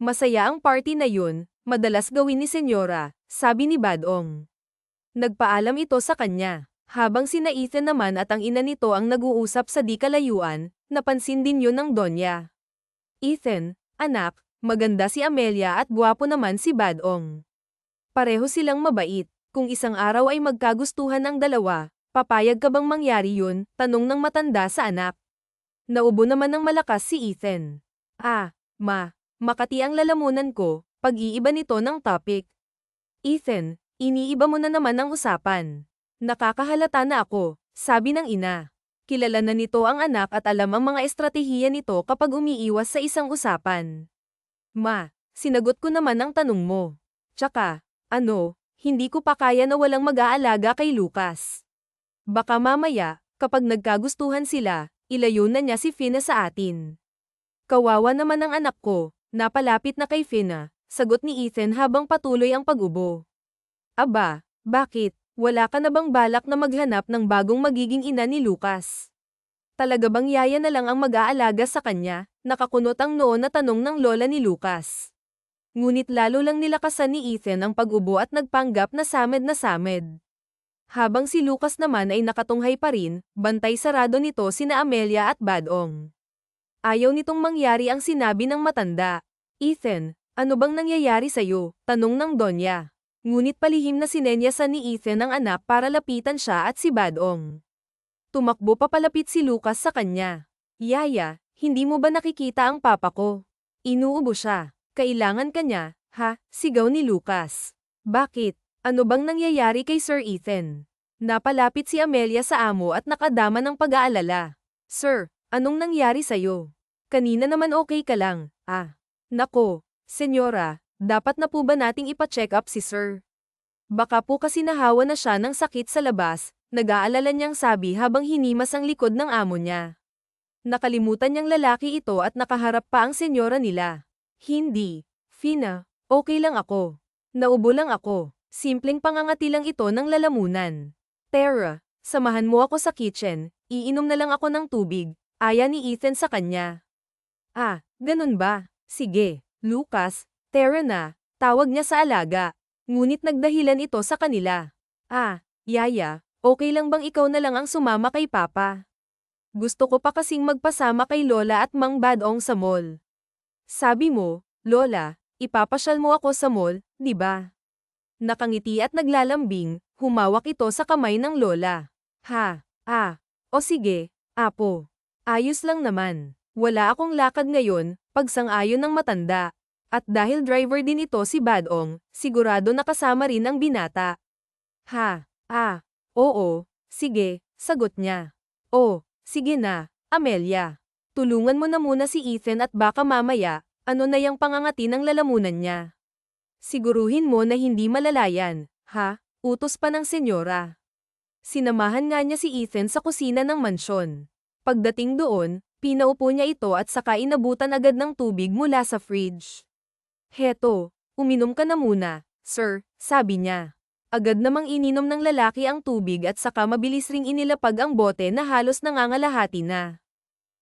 Masaya ang party na yun. Madalas gawin ni Senyora, sabi ni Badong. Nagpaalam ito sa kanya. Habang sina Ethan naman at ang ina nito ang nag-uusap sa di kalayuan, napansin din yun ng Donya. Ethan, anak, maganda si Amelia at guwapo naman si Badong. Pareho silang mabait. Kung isang araw ay magkagustuhan ang dalawa, papayag ka bang mangyari yun? Tanong ng matanda sa anak. Naubo naman ng malakas si Ethan. Ah, makati ang lalamunan ko. Pag-iiba nito ng topic. Ethan, iniiba mo na naman ang usapan. Nakakahalata na ako, sabi ng ina. Kilala na nito ang anak at alam ang mga estratehiya nito kapag umiiwas sa isang usapan. Ma, sinagot ko naman ang tanong mo. Tsaka, hindi ko pa kaya na walang mag-aalaga kay Lucas. Baka mamaya, kapag nagkagustuhan sila, ilayo na niya si Fina sa atin. Kawawa naman ang anak ko, napalapit na kay Fina, sagot ni Ethan habang patuloy ang pag-ubo. Aba, bakit? Wala ka na bang balak na maghanap ng bagong magiging ina ni Lucas? Talaga bang yaya na lang ang mag-aalaga sa kanya? Nakakunot ang noo na tanong ng lola ni Lucas. Ngunit lalo lang nilakasan ni Ethan ang pag-ubo at nagpanggap na samed na samed. Habang si Lucas naman ay nakatunghay pa rin, bantay sarado nito sina Amelia at Badong. Ayaw nitong mangyari ang sinabi ng matanda. Ethan, ano bang nangyayari sa'yo? Tanong ng Donya. Ngunit palihim na sinenyasan ni Ethan ang anak para lapitan siya at si Badong. Tumakbo papalapit si Lucas sa kanya. Yaya, hindi mo ba nakikita ang papa ko? Inuubo siya. Kailangan kanya, ha? Sigaw ni Lucas. Bakit? Ano bang nangyayari kay Sir Ethan? Napalapit si Amelia sa amo at nakadama ng pag-aalala. Sir, anong nangyari sa'yo? Kanina naman okay ka lang, Nako, senyora, dapat na po ba nating ipa-check up si Sir? Baka po kasi nahawa na siya ng sakit sa labas, nag-aalala niyang sabi habang hinimas ang likod ng amo niya. Nakalimutan niyang lalaki ito at nakaharap pa ang senyora nila. Hindi, Fina, okay lang ako. Naubo lang ako. Simpleng pangangati lang ito ng lalamunan. Tara, samahan mo ako sa kitchen, iinom na lang ako ng tubig, aya ni Ethan sa kanya. Ganun ba? Sige, Lucas, Tara na, tawag niya sa alaga. Ngunit nagdahilan ito sa kanila. Yaya, okay lang bang ikaw na lang ang sumama kay Papa? Gusto ko pa kasing magpasama kay Lola at Mang Badong sa mall. Sabi mo, Lola, ipapasyal mo ako sa mall, di ba? Nakangiti at naglalambing, humawak ito sa kamay ng Lola. O sige, Apo. Ayos lang naman. Wala akong lakad ngayon, pagsang-ayon ng matanda. At dahil driver din ito si Badong, sigurado nakasama rin ang binata. Oo, sige, sagot niya. Sige na, Amelia. Tulungan mo na muna si Ethan at baka mamaya, ano na yang pangangati ng lalamunan niya. Siguruhin mo na hindi malalayan, utos pa ng senyora. Sinamahan nga niya si Ethan sa kusina ng mansyon. Pagdating doon, pinaupo niya ito at saka inabutan agad ng tubig mula sa fridge. Heto, uminom ka na muna, sir, sabi niya. Agad namang ininom ng lalaki ang tubig at saka mabilis ring inilapag ang bote na halos nangangalahati na.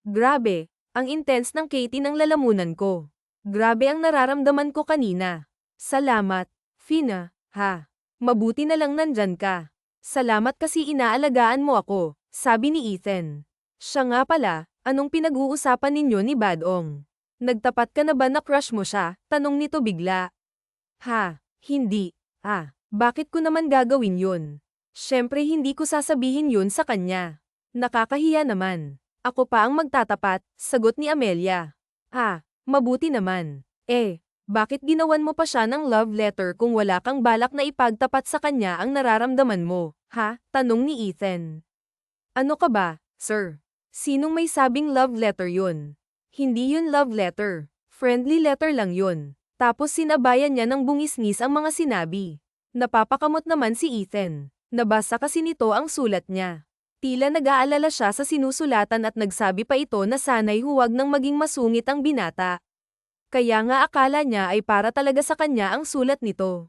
Grabe, ang intense ng Katie ng lalamunan ko. Grabe ang nararamdaman ko kanina. Salamat, Fina, Mabuti na lang nandyan ka. Salamat kasi inaalagaan mo ako, sabi ni Ethan. Siya nga pala, anong pinag-uusapan ninyo ni Badong? Nagtapat ka na ba na crush mo siya? Tanong nito bigla. Hindi. Bakit ko naman gagawin yun? Syempre hindi ko sasabihin yun sa kanya. Nakakahiya naman. Ako pa ang magtatapat, sagot ni Amelia. Mabuti naman. Bakit ginawan mo pa siya ng love letter kung wala kang balak na ipagtapat sa kanya ang nararamdaman mo, Tanong ni Ethan. Ano ka ba, sir? Sinong may sabing love letter yun? Hindi yun love letter. Friendly letter lang yun. Tapos sinabayan niya ng bungis-ngis ang mga sinabi. Napapakamot naman si Ethan. Nabasa kasi nito ang sulat niya. Tila nag-aalala siya sa sinusulatan at nagsabi pa ito na sana'y huwag nang maging masungit ang binata. Kaya nga akala niya ay para talaga sa kanya ang sulat nito.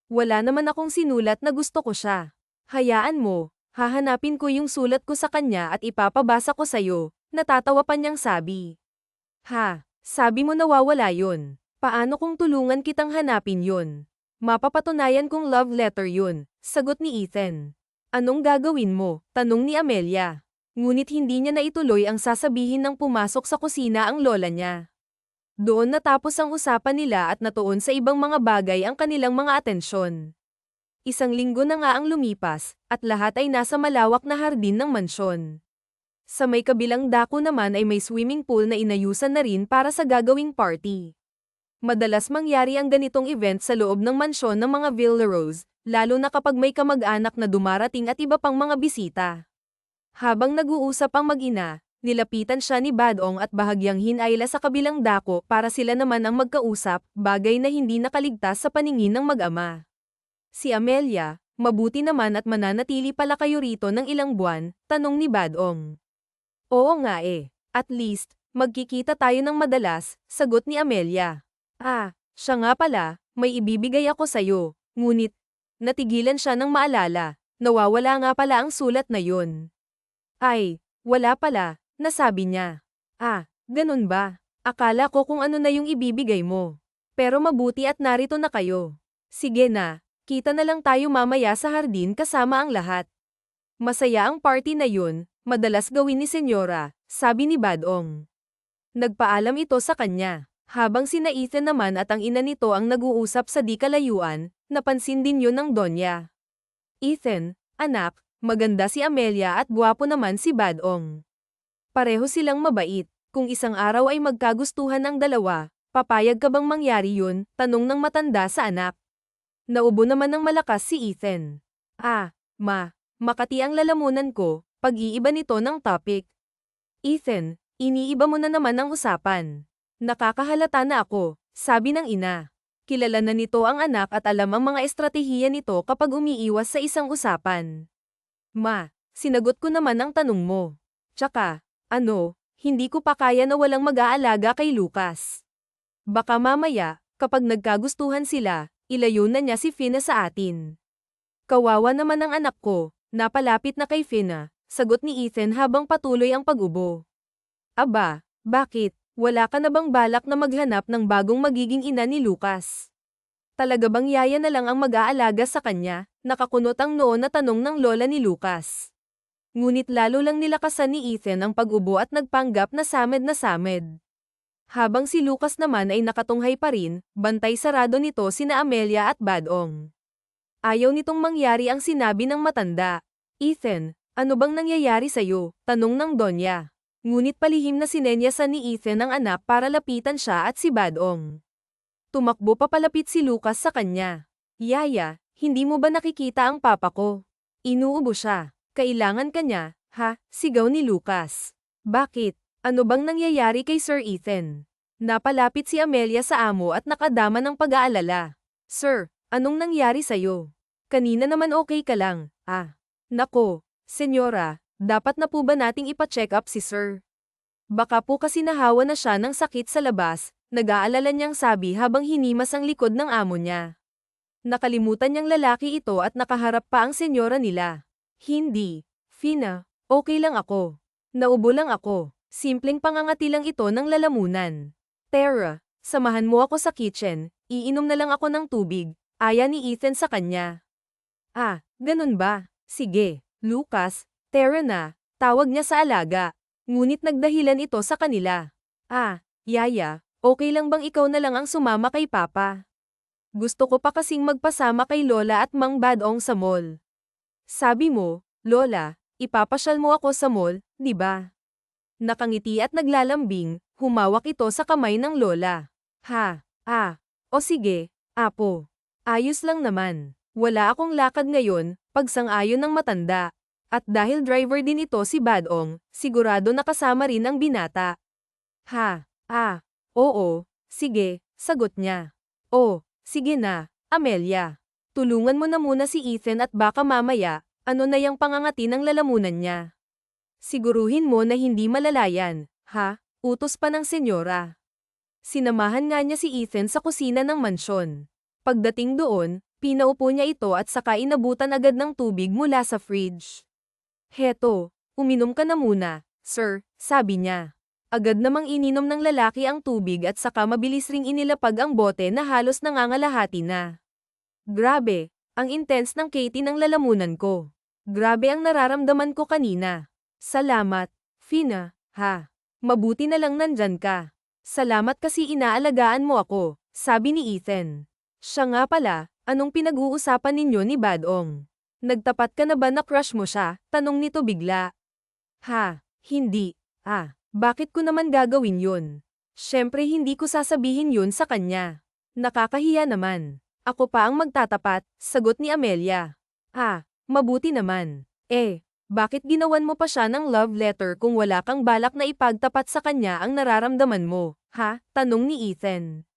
Wala naman akong sinulat na gusto ko siya. Hayaan mo, hahanapin ko yung sulat ko sa kanya at ipapabasa ko sa'yo, natatawa pa niyang sabi. Sabi mo nawawala yun. Paano kung tulungan kitang hanapin yun? Mapapatunayan kong love letter yun, sagot ni Ethan. Anong gagawin mo? Tanong ni Amelia. Ngunit hindi niya naituloy ang sasabihin nang pumasok sa kusina ang lola niya. Doon natapos ang usapan nila at natuon sa ibang mga bagay ang kanilang mga atensyon. Isang linggo na nga ang lumipas, at lahat ay nasa malawak na hardin ng mansyon. Sa may kabilang dako naman ay may swimming pool na inayusan na rin para sa gagawing party. Madalas mangyari ang ganitong event sa loob ng mansyon ng mga Villarose, lalo na kapag may kamag-anak na dumarating at iba pang mga bisita. Habang nag-uusap ang mag-ina, nilapitan siya ni Badong at bahagyang hinayla sa kabilang dako para sila naman ang magkausap, bagay na hindi nakaligtas sa paningin ng mag-ama. Si Amelia, mabuti naman at mananatili pala kayo rito ng ilang buwan, tanong ni Badong. Oo nga eh. At least, magkikita tayo ng madalas, sagot ni Amelia. Ah, siya nga pala, may ibibigay ako sa'yo. Ngunit, natigilan siya nang maalala, nawawala nga pala ang sulat na yun. Ay, wala pala, nasabi niya. Ah, ganun ba? Akala ko kung ano na yung ibibigay mo. Pero mabuti at narito na kayo. Sige na, kita na lang tayo mamaya sa hardin kasama ang lahat. Masaya ang party na yun, madalas gawin ni Senyora, sabi ni Badong. Nagpaalam ito sa kanya. Habang sina Ethan naman at ang ina nito ang nag-uusap sa di kalayuan, napansin din yun ng Donya. Ethan, anak, maganda si Amelia at gwapo naman si Badong. Pareho silang mabait. Kung isang araw ay magkagustuhan ang dalawa, papayag ka bang mangyari yun? Tanong ng matanda sa anak. Naubo naman ng malakas si Ethan. Ah, Makati ang lalamunan ko, pag-iiba nito ng topic. Ethan, iniiba mo na naman ang usapan. Nakakahalata na ako, sabi ng ina. Kilala na nito ang anak at alam ang mga estratehiya nito kapag umiiwas sa isang usapan. Sinagot ko naman ang tanong mo. Tsaka, hindi ko pa kaya na walang mag-aalaga kay Lucas. Baka mamaya, kapag nagkagustuhan sila, ilayo na niya si Fina sa atin. Kawawa naman ang anak ko. Napalapit na kay Fina, sagot ni Ethan habang patuloy ang pag-ubo. Aba, bakit? Wala ka na bang balak na maghanap ng bagong magiging ina ni Lucas? Talaga bang yaya na lang ang mag-aalaga sa kanya? Nakakunot ang noo na tanong ng lola ni Lucas. Ngunit lalo lang nilakasan ni Ethan ang pag-ubo at nagpanggap na samed na samed. Habang si Lucas naman ay nakatunghay pa rin, bantay sarado nito sina Amelia at Badong. Ayaw nitong mangyari ang sinabi ng matanda. Ethan, ano bang nangyayari sa'yo? Tanong ng Donya. Ngunit palihim na sinenyasan ni Ethan ang anak para lapitan siya at si Badong. Tumakbo papalapit si Lucas sa kanya. Yaya, hindi mo ba nakikita ang papa ko? Inuubo siya. Kailangan kanya, ha? Sigaw ni Lucas. Bakit? Ano bang nangyayari kay Sir Ethan? Napalapit si Amelia sa amo at nakadama ng pag-aalala. Sir, anong nangyari sa'yo? Kanina naman okay ka lang. Nako, Senyora, dapat na po ba nating ipa-check up si Sir? Baka po kasi nahawa na siya ng sakit sa labas, nag-aalala niyang sabi habang hinimas ang likod ng amo niya. Nakalimutan niyang lalaki ito at nakaharap pa ang senyora nila. Hindi, Fina, okay lang ako. Naubo lang ako. Simpleng pangangati lang ito ng lalamunan. Tara, samahan mo ako sa kitchen, iinom na lang ako ng tubig. Aya ni Ethan sa kanya. Ganun ba? Sige, Lucas, Tara na, tawag niya sa alaga. Ngunit nagdahilan ito sa kanila. Yaya, okay lang bang ikaw na lang ang sumama kay Papa? Gusto ko pa kasing magpasama kay Lola at Mang Badong sa mall. Sabi mo, Lola, ipapasyal mo ako sa mall, di ba? Nakangiti at naglalambing, humawak ito sa kamay ng Lola. O sige, Apo. Ayos lang naman. Wala akong lakad ngayon, pagsang-ayon ng matanda. At dahil driver din ito si Badong, sigurado nakasama rin ang binata. Oo, sige, sagot niya. Sige na, Amelia. Tulungan mo na muna si Ethan at baka mamaya, ano na yang pangangati ng lalamunan niya. Siguruhin mo na hindi malalayan, utos pa ng senyora. Sinamahan nga niya si Ethan sa kusina ng mansyon. Pagdating doon, pinaupo niya ito at saka inabutan agad ng tubig mula sa fridge. Heto, uminom ka na muna, sir, sabi niya. Agad namang ininom ng lalaki ang tubig at saka mabilis ring inilapag ang bote na halos nangangalahati na. Grabe, ang intense ng Katie ng lalamunan ko. Grabe ang nararamdaman ko kanina. Salamat, Fina, Mabuti na lang nandyan ka. Salamat kasi inaalagaan mo ako, sabi ni Ethan. Siya nga pala, anong pinag-uusapan ninyo ni Badong? Nagtapat ka na ba na crush mo siya? Tanong nito bigla. Hindi. Bakit ko naman gagawin yun? Syempre hindi ko sasabihin yun sa kanya. Nakakahiya naman. Ako pa ang magtatapat, sagot ni Amelia. Mabuti naman. Bakit ginawan mo pa siya ng love letter kung wala kang balak na ipagtapat sa kanya ang nararamdaman mo, ha? Tanong ni Ethan.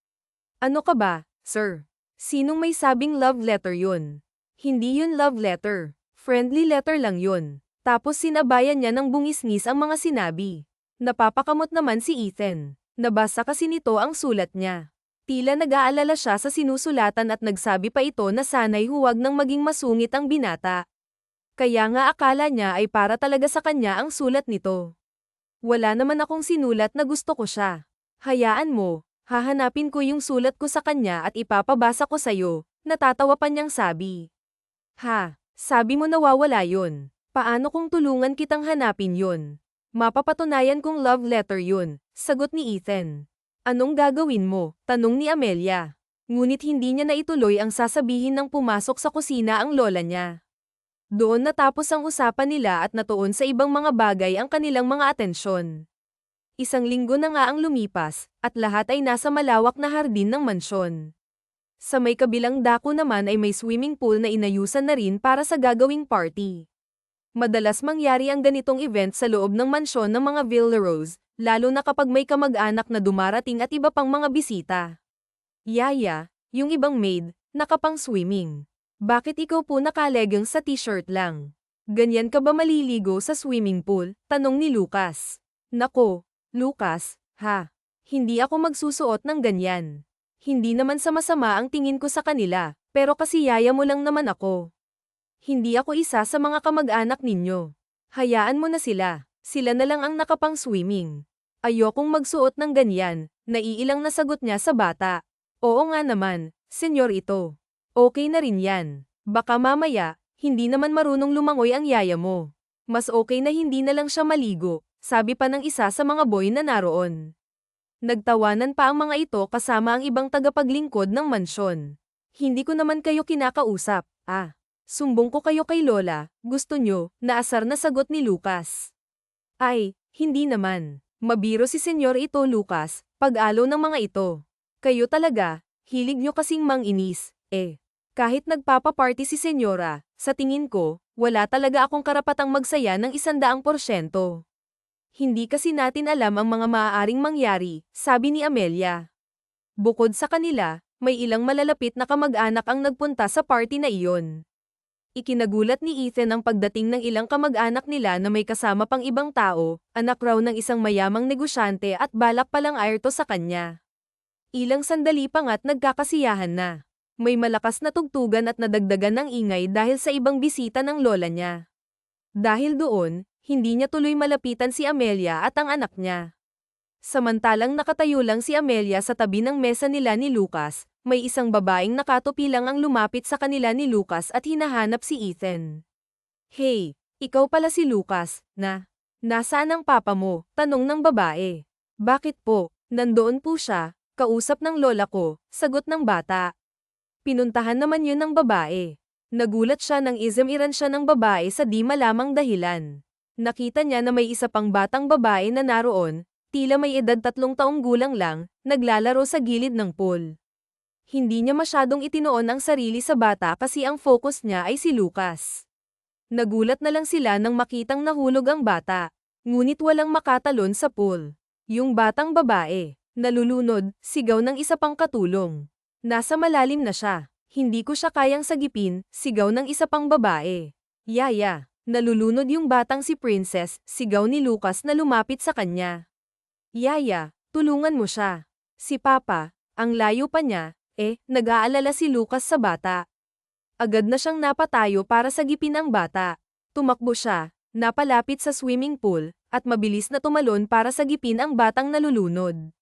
Ano ka ba, sir? Sinong may sabing love letter yun? Hindi yun love letter. Friendly letter lang yun. Tapos sinabayan niya ng bungis-ngis ang mga sinabi. Napapakamot naman si Ethan. Nabasa kasi nito ang sulat niya. Tila nag-aalala siya sa sinusulatan at nagsabi pa ito na sana'y huwag nang maging masungit ang binata. Kaya nga akala niya ay para talaga sa kanya ang sulat nito. Wala naman akong sinulat na gusto ko siya. Hayaan mo, hahanapin ko yung sulat ko sa kanya at ipapabasa ko sa'yo, natatawa pa niyang sabi. Ha, sabi mo nawawala yun. Paano kung tulungan kitang hanapin yun? Mapapatunayan kong love letter yun, sagot ni Ethan. Anong gagawin mo? Tanong ni Amelia. Ngunit hindi niya naituloy ang sasabihin nang pumasok sa kusina ang lola niya. Doon natapos ang usapan nila at natuon sa ibang mga bagay ang kanilang mga atensyon. Isang linggo na nga ang lumipas, at lahat ay nasa malawak na hardin ng mansyon. Sa may kabilang dako naman ay may swimming pool na inayusan na rin para sa gagawing party. Madalas mangyari ang ganitong event sa loob ng mansyon ng mga Villarose, lalo na kapag may kamag-anak na dumarating at iba pang mga bisita. Yaya, yung ibang maid, nakapang swimming. Bakit ikaw po naka-leggings sa t-shirt lang? Ganyan ka ba maliligo sa swimming pool? Tanong ni Lucas. Nako, Lucas, ha? Hindi ako magsusuot ng ganyan. Hindi naman sama-sama ang tingin ko sa kanila, pero kasi yaya mo lang naman ako. Hindi ako isa sa mga kamag-anak ninyo. Hayaan mo na sila. Sila na lang ang nakapang swimming. Ayokong magsuot ng ganyan, naiilang na sagot niya sa bata. Oo nga naman, senyor ito. Okay na rin yan. Baka mamaya, hindi naman marunong lumangoy ang yaya mo. Mas okay na hindi na lang siya maligo, sabi pa ng isa sa mga boy na naroon. Nagtawanan pa ang mga ito kasama ang ibang tagapaglingkod ng mansyon. Hindi ko naman kayo kinakausap, Sumbong ko kayo kay Lola, gusto nyo, naasar na sagot ni Lucas. Ay, hindi naman. Mabiro si senyor ito Lucas, pag-alo ng mga ito. Kayo talaga, hilig nyo kasing mang-inis, Kahit nagpapaparty si senyora, sa tingin ko, wala talaga akong karapatang magsaya ng 100%. Hindi kasi natin alam ang mga maaaring mangyari, sabi ni Amelia. Bukod sa kanila, may ilang malalapit na kamag-anak ang nagpunta sa party na iyon. Ikinagulat ni Ethan ang pagdating ng ilang kamag-anak nila na may kasama pang ibang tao, anak raw ng isang mayamang negosyante at balak palang airto sa kanya. Ilang sandali pa nga't nagkakasiyahan na. May malakas na tugtugan at nadagdagan ng ingay dahil sa ibang bisita ng lola niya. Dahil doon, hindi niya tuloy malapitan si Amelia at ang anak niya. Samantalang nakatayo lang si Amelia sa tabi ng mesa nila ni Lucas, may isang babaeng nakatupi lang ang lumapit sa kanila ni Lucas at hinahanap si Ethan. Hey, ikaw pala si Lucas, nasaan ang papa mo? Tanong ng babae. Bakit po? Nandoon po siya, kausap ng lola ko, sagot ng bata. Pinuntahan naman yun ng babae. Nagulat siya nang izimiran siya ng babae sa di malamang dahilan. Nakita niya na may isa pang batang babae na naroon, tila may edad 3 taong gulang lang, naglalaro sa gilid ng pool. Hindi niya masyadong itinoon ang sarili sa bata kasi ang focus niya ay si Lucas. Nagulat na lang sila nang makitang nahulog ang bata, ngunit walang makatalon sa pool. Yung batang babae, nalulunod, sigaw ng isa pang katulong. Nasa malalim na siya. Hindi ko siya kayang sagipin, sigaw ng isa pang babae. Yaya, nalulunod yung batang si Princess, sigaw ni Lucas na lumapit sa kanya. Yaya, tulungan mo siya. Si Papa, ang layo pa niya, nag-aalala si Lucas sa bata. Agad na siyang napatayo para sagipin ang bata. Tumakbo siya, napalapit sa swimming pool, at mabilis na tumalon para sagipin ang batang nalulunod.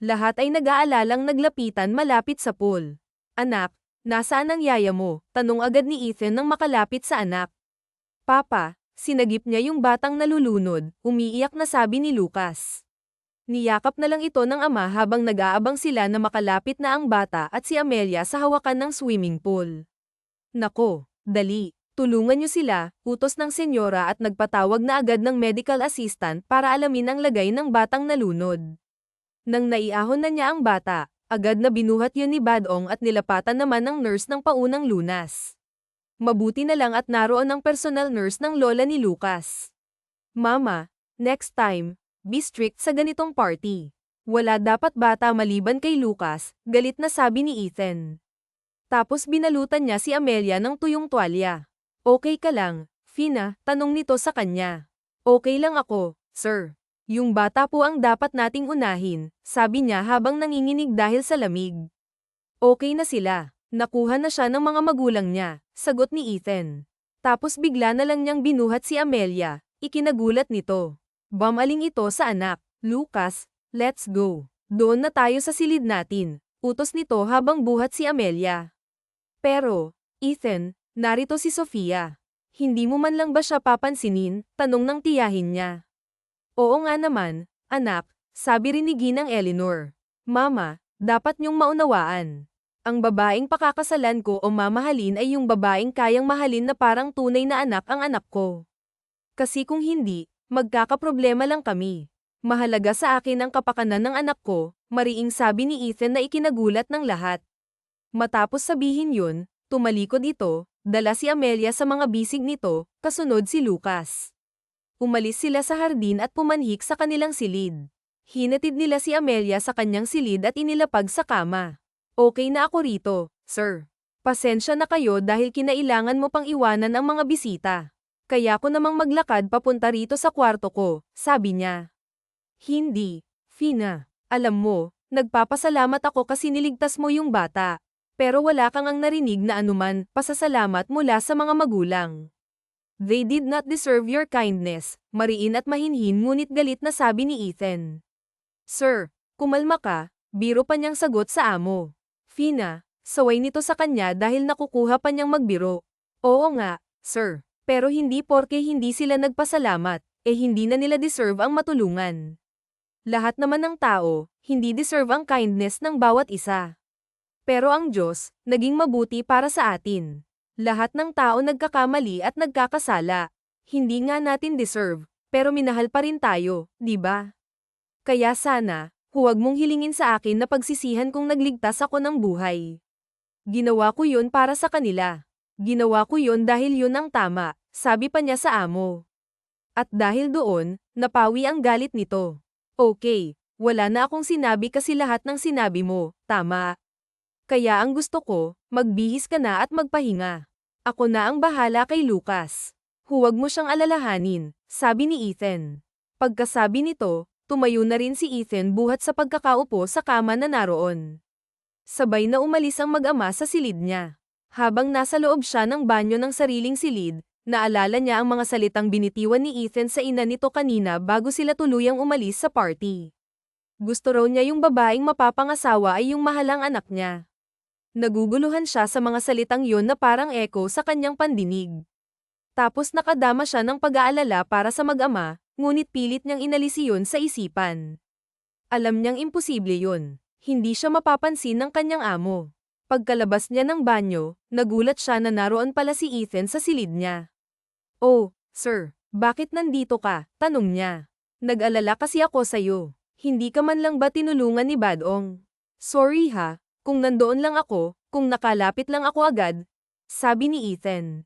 Lahat ay nag-aalalang naglapitan malapit sa pool. Anak, nasaan ang yaya mo? Tanong agad ni Ethan nang makalapit sa anak. Papa, sinagip niya yung batang nalulunod, umiiyak na sabi ni Lucas. Niyakap na lang ito ng ama habang nag-aabang sila na makalapit na ang bata at si Amelia sa hawakan ng swimming pool. Nako, dali, tulungan niyo sila, utos ng senyora at nagpatawag na agad ng medical assistant para alamin ang lagay ng batang nalunod. Nang naiahon na niya ang bata, agad na binuhat yun ni Badong at nilapatan naman ng nurse ng paunang lunas. Mabuti na lang at naroon ang personal nurse ng lola ni Lucas. Mama, next time, be strict sa ganitong party. Wala dapat bata maliban kay Lucas, galit na sabi ni Ethan. Tapos binalutan niya si Amelia ng tuyong tuwalya. Okay ka lang, Fina, tanong nito sa kanya. Okay lang ako, sir. Yung bata po ang dapat nating unahin, sabi niya habang nanginginig dahil sa lamig. Okay na sila. Nakuha na siya ng mga magulang niya, sagot ni Ethan. Tapos bigla na lang niyang binuhat si Amelia, ikinagulat nito. Bumaling ito sa anak. Lucas, let's go. Doon na tayo sa silid natin, utos nito habang buhat si Amelia. Pero, Ethan, narito si Sofia. Hindi mo man lang ba siya papansinin, tanong ng tiyahin niya. Oo nga naman, anak, sabi rin ni Ginang Eleanor. Mama, dapat niyong maunawaan. Ang babaeng pakakasalan ko o mamahalin ay yung babaeng kayang mahalin na parang tunay na anak ang anak ko. Kasi kung hindi, magkakaproblema lang kami. Mahalaga sa akin ang kapakanan ng anak ko, mariing sabi ni Ethan na ikinagulat ng lahat. Matapos sabihin yun, tumalikod ito, dala si Amelia sa mga bisig nito, kasunod si Lucas. Umalis sila sa hardin at pumanhik sa kanilang silid. Hinatid nila si Amelia sa kanyang silid at inilapag sa kama. Okay na ako rito, sir. Pasensya na kayo dahil kinailangan mo pang iwanan ang mga bisita. Kaya ko namang maglakad papunta rito sa kwarto ko, sabi niya. Hindi, Fina. Alam mo, nagpapasalamat ako kasi niligtas mo yung bata. Pero wala kang ang narinig na anuman, pasasalamat mula sa mga magulang. They did not deserve your kindness, mariin at mahinhin ngunit galit na sabi ni Ethan. Sir, kumalma ka, biro pa niyang sagot sa amo. Fina, saway nito sa kanya dahil nakukuha pa niyang magbiro. Oo nga, sir, pero hindi porke hindi sila nagpasalamat, hindi na nila deserve ang matulungan. Lahat naman ng tao, hindi deserve ang kindness ng bawat isa. Pero ang Diyos, naging mabuti para sa atin. Lahat ng tao nagkakamali at nagkakasala. Hindi nga natin deserve, pero minahal pa rin tayo, di ba? Kaya sana, huwag mong hilingin sa akin na pagsisihan kung nagligtas ako ng buhay. Ginawa ko yun para sa kanila. Ginawa ko yun dahil yun ang tama, sabi pa niya sa amo. At dahil doon, napawi ang galit nito. Okay, wala na akong sinabi kasi lahat ng sinabi mo, tama. Kaya ang gusto ko, magbihis ka na at magpahinga. Ako na ang bahala kay Lucas. Huwag mo siyang alalahanin, sabi ni Ethan. Pagkasabi nito, tumayo na rin si Ethan buhat sa pagkakaupo sa kama na naroon. Sabay na umalis ang mag-ama sa silid niya. Habang nasa loob siya ng banyo ng sariling silid, naalala niya ang mga salitang binitiwan ni Ethan sa ina nito kanina bago sila tuluyang umalis sa party. Gusto raw niya yung babaeng mapapangasawa ay yung mahalang anak niya. Naguguluhan siya sa mga salitang yon na parang echo sa kanyang pandinig. Tapos nakadama siya ng pag-aalala para sa mag-ama, ngunit pilit niyang inalis iyon sa isipan. Alam niyang imposible yun. Hindi siya mapapansin ng kanyang amo. Pagkalabas niya ng banyo, nagulat siya na naroon pala si Ethan sa silid niya. Oh, sir, bakit nandito ka? Tanong niya. Nag-alala kasi ako sa'yo. Hindi ka man lang ba tinulungan ni Badong? Sorry ha. Kung nandoon lang ako, kung nakalapit lang ako agad, sabi ni Ethan.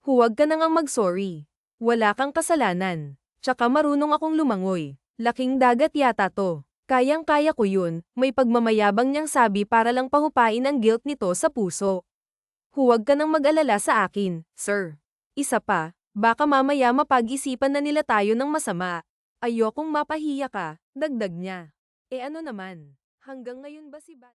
Huwag ka nang mag-sorry. Wala kang kasalanan. Tsaka marunong akong lumangoy. Laking dagat yata to. Kayang-kaya ko yun, may pagmamayabang niyang sabi para lang pahupain ang guilt nito sa puso. Huwag ka nang mag-alala sa akin, sir. Isa pa, baka mamaya mapag-isipan na nila tayo ng masama. Ayokong mapahiya ka, dagdag niya. Ano naman, hanggang ngayon ba si Bat?